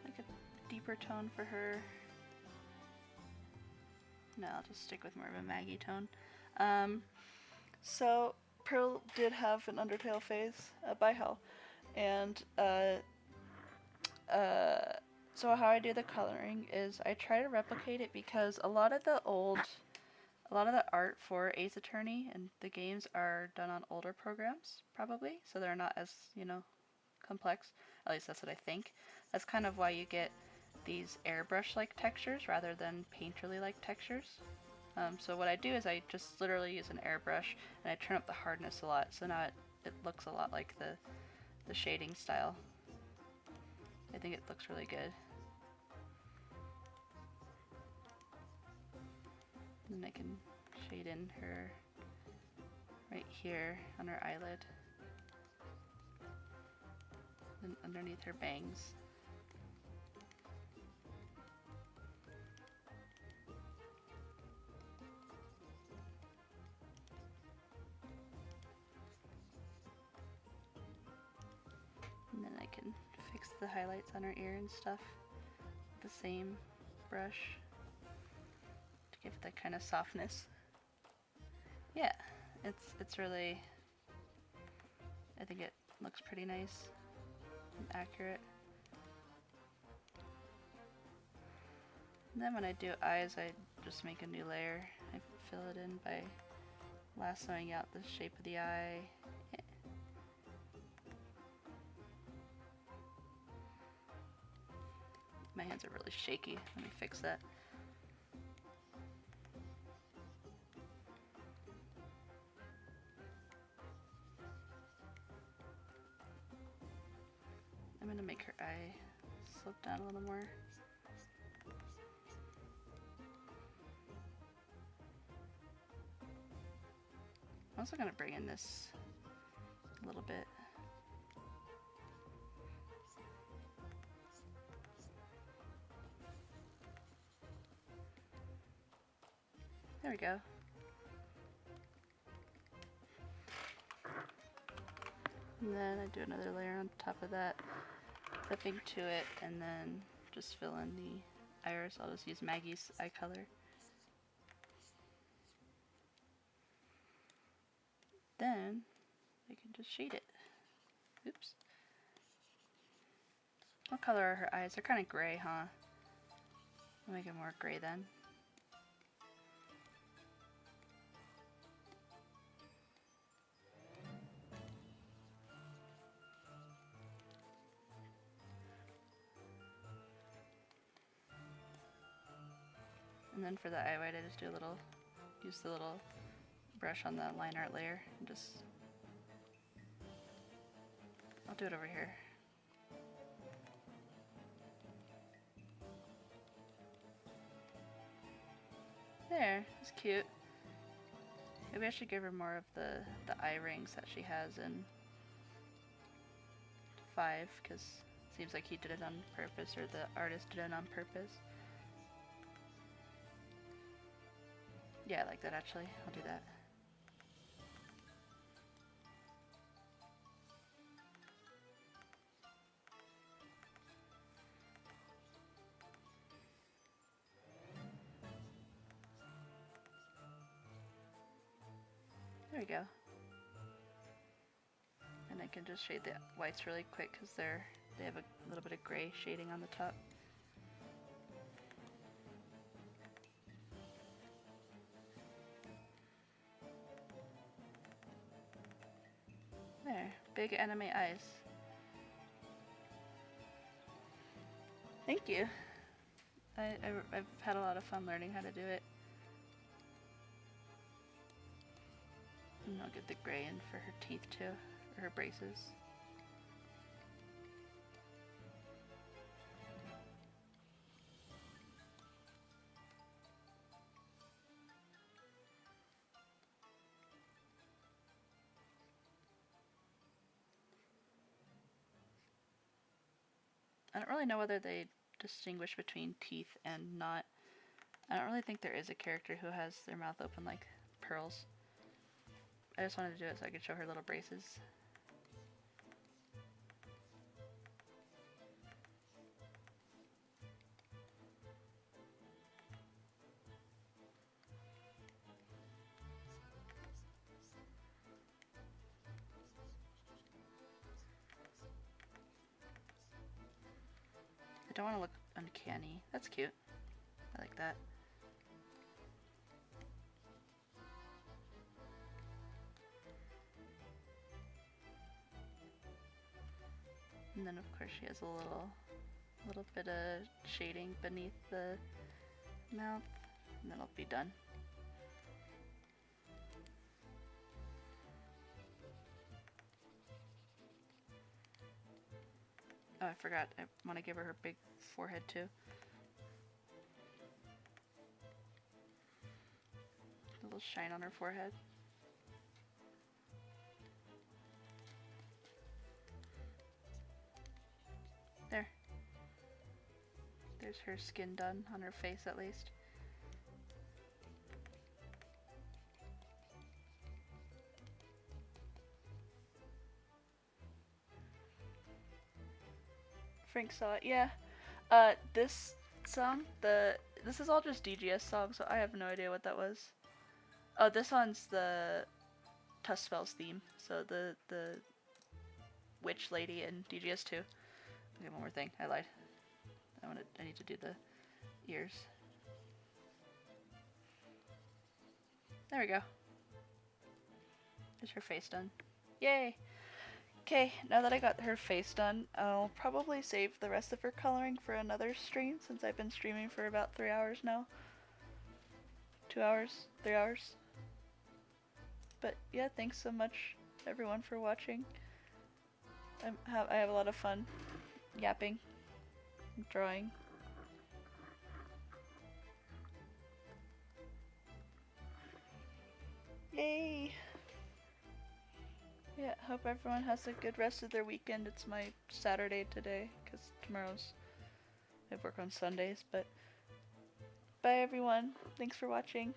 like a deeper tone for her? No, I'll just stick with more of a Maggie tone. So Pearl did have an Undertale phase by Hell, and so how I do the coloring is I try to replicate it, because a lot of the art for Ace Attorney and the games are done on older programs, probably, so they're not as, you know, complex. At least that's what I think. That's kind of why you get these airbrush-like textures rather than painterly-like textures. So what I do is I just literally use an airbrush and I turn up the hardness a lot, so now it looks a lot like the shading style. I think it looks really good. And then I can shade in her right here on her eyelid. And underneath her bangs. And then I can fix the highlights on her ear and stuff with the same brush to give it that kind of softness. Yeah, it's really, I think it looks pretty nice and accurate. And then when I do eyes, I just make a new layer. I fill it in by lassoing out the shape of the eye. My hands are really shaky. Let me fix that. I'm gonna make her eye slope down a little more. I'm also gonna bring in this a little bit. There we go. And then I do another layer on top of that, clipping to it, and then just fill in the iris. I'll just use Maggie's eye color. Then I can just shade it. Oops. What color are her eyes? They're kind of gray, huh? I'll make it more gray then. And then for the eye white, I just do a little, use the little brush on the line art layer and just, I'll do it over here. There, it's cute. Maybe I should give her more of the eye rings that she has in 5, because it seems like he did it on purpose, or the artist did it on purpose. Yeah, I like that actually. I'll do that. There we go. And I can just shade the whites really quick because they have a little bit of gray shading on the top. There, big anime eyes. Thank you. I've had a lot of fun learning how to do it. And I'll get the gray in for her teeth too, or her braces. I don't really know whether they distinguish between teeth and not. I don't really think there is a character who has their mouth open like pearls. I just wanted to do it so I could show her little braces. I don't want to look uncanny. That's cute. I like that. And then of course she has a little bit of shading beneath the mouth, and then it'll be done. Oh, I forgot. I want to give her big forehead too. A little shine on her forehead. There's her skin done on her face at least. Frank saw it, yeah. This song, this is all just DGS songs, so I have no idea what that was. Oh, this one's the Tusk Spells theme, so the witch lady in DGS 2. Okay, one more thing, I lied. I need to do the ears. There we go. Is her face done? Yay! Okay, now that I got her face done, I'll probably save the rest of her coloring for another stream since I've been streaming for about 3 hours now. 2 hours? 3 hours? But yeah, thanks so much everyone for watching. I have a lot of fun yapping, drawing. Yay! Yeah, hope everyone has a good rest of their weekend. It's my Saturday today, because tomorrow's... I work on Sundays, but... Bye everyone. Thanks for watching.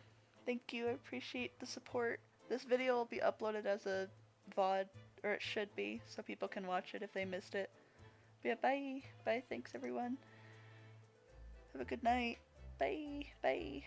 Thank you, I appreciate the support. This video will be uploaded as a VOD, or it should be, so people can watch it if they missed it. But yeah, bye. Bye, thanks everyone. Have a good night. Bye. Bye.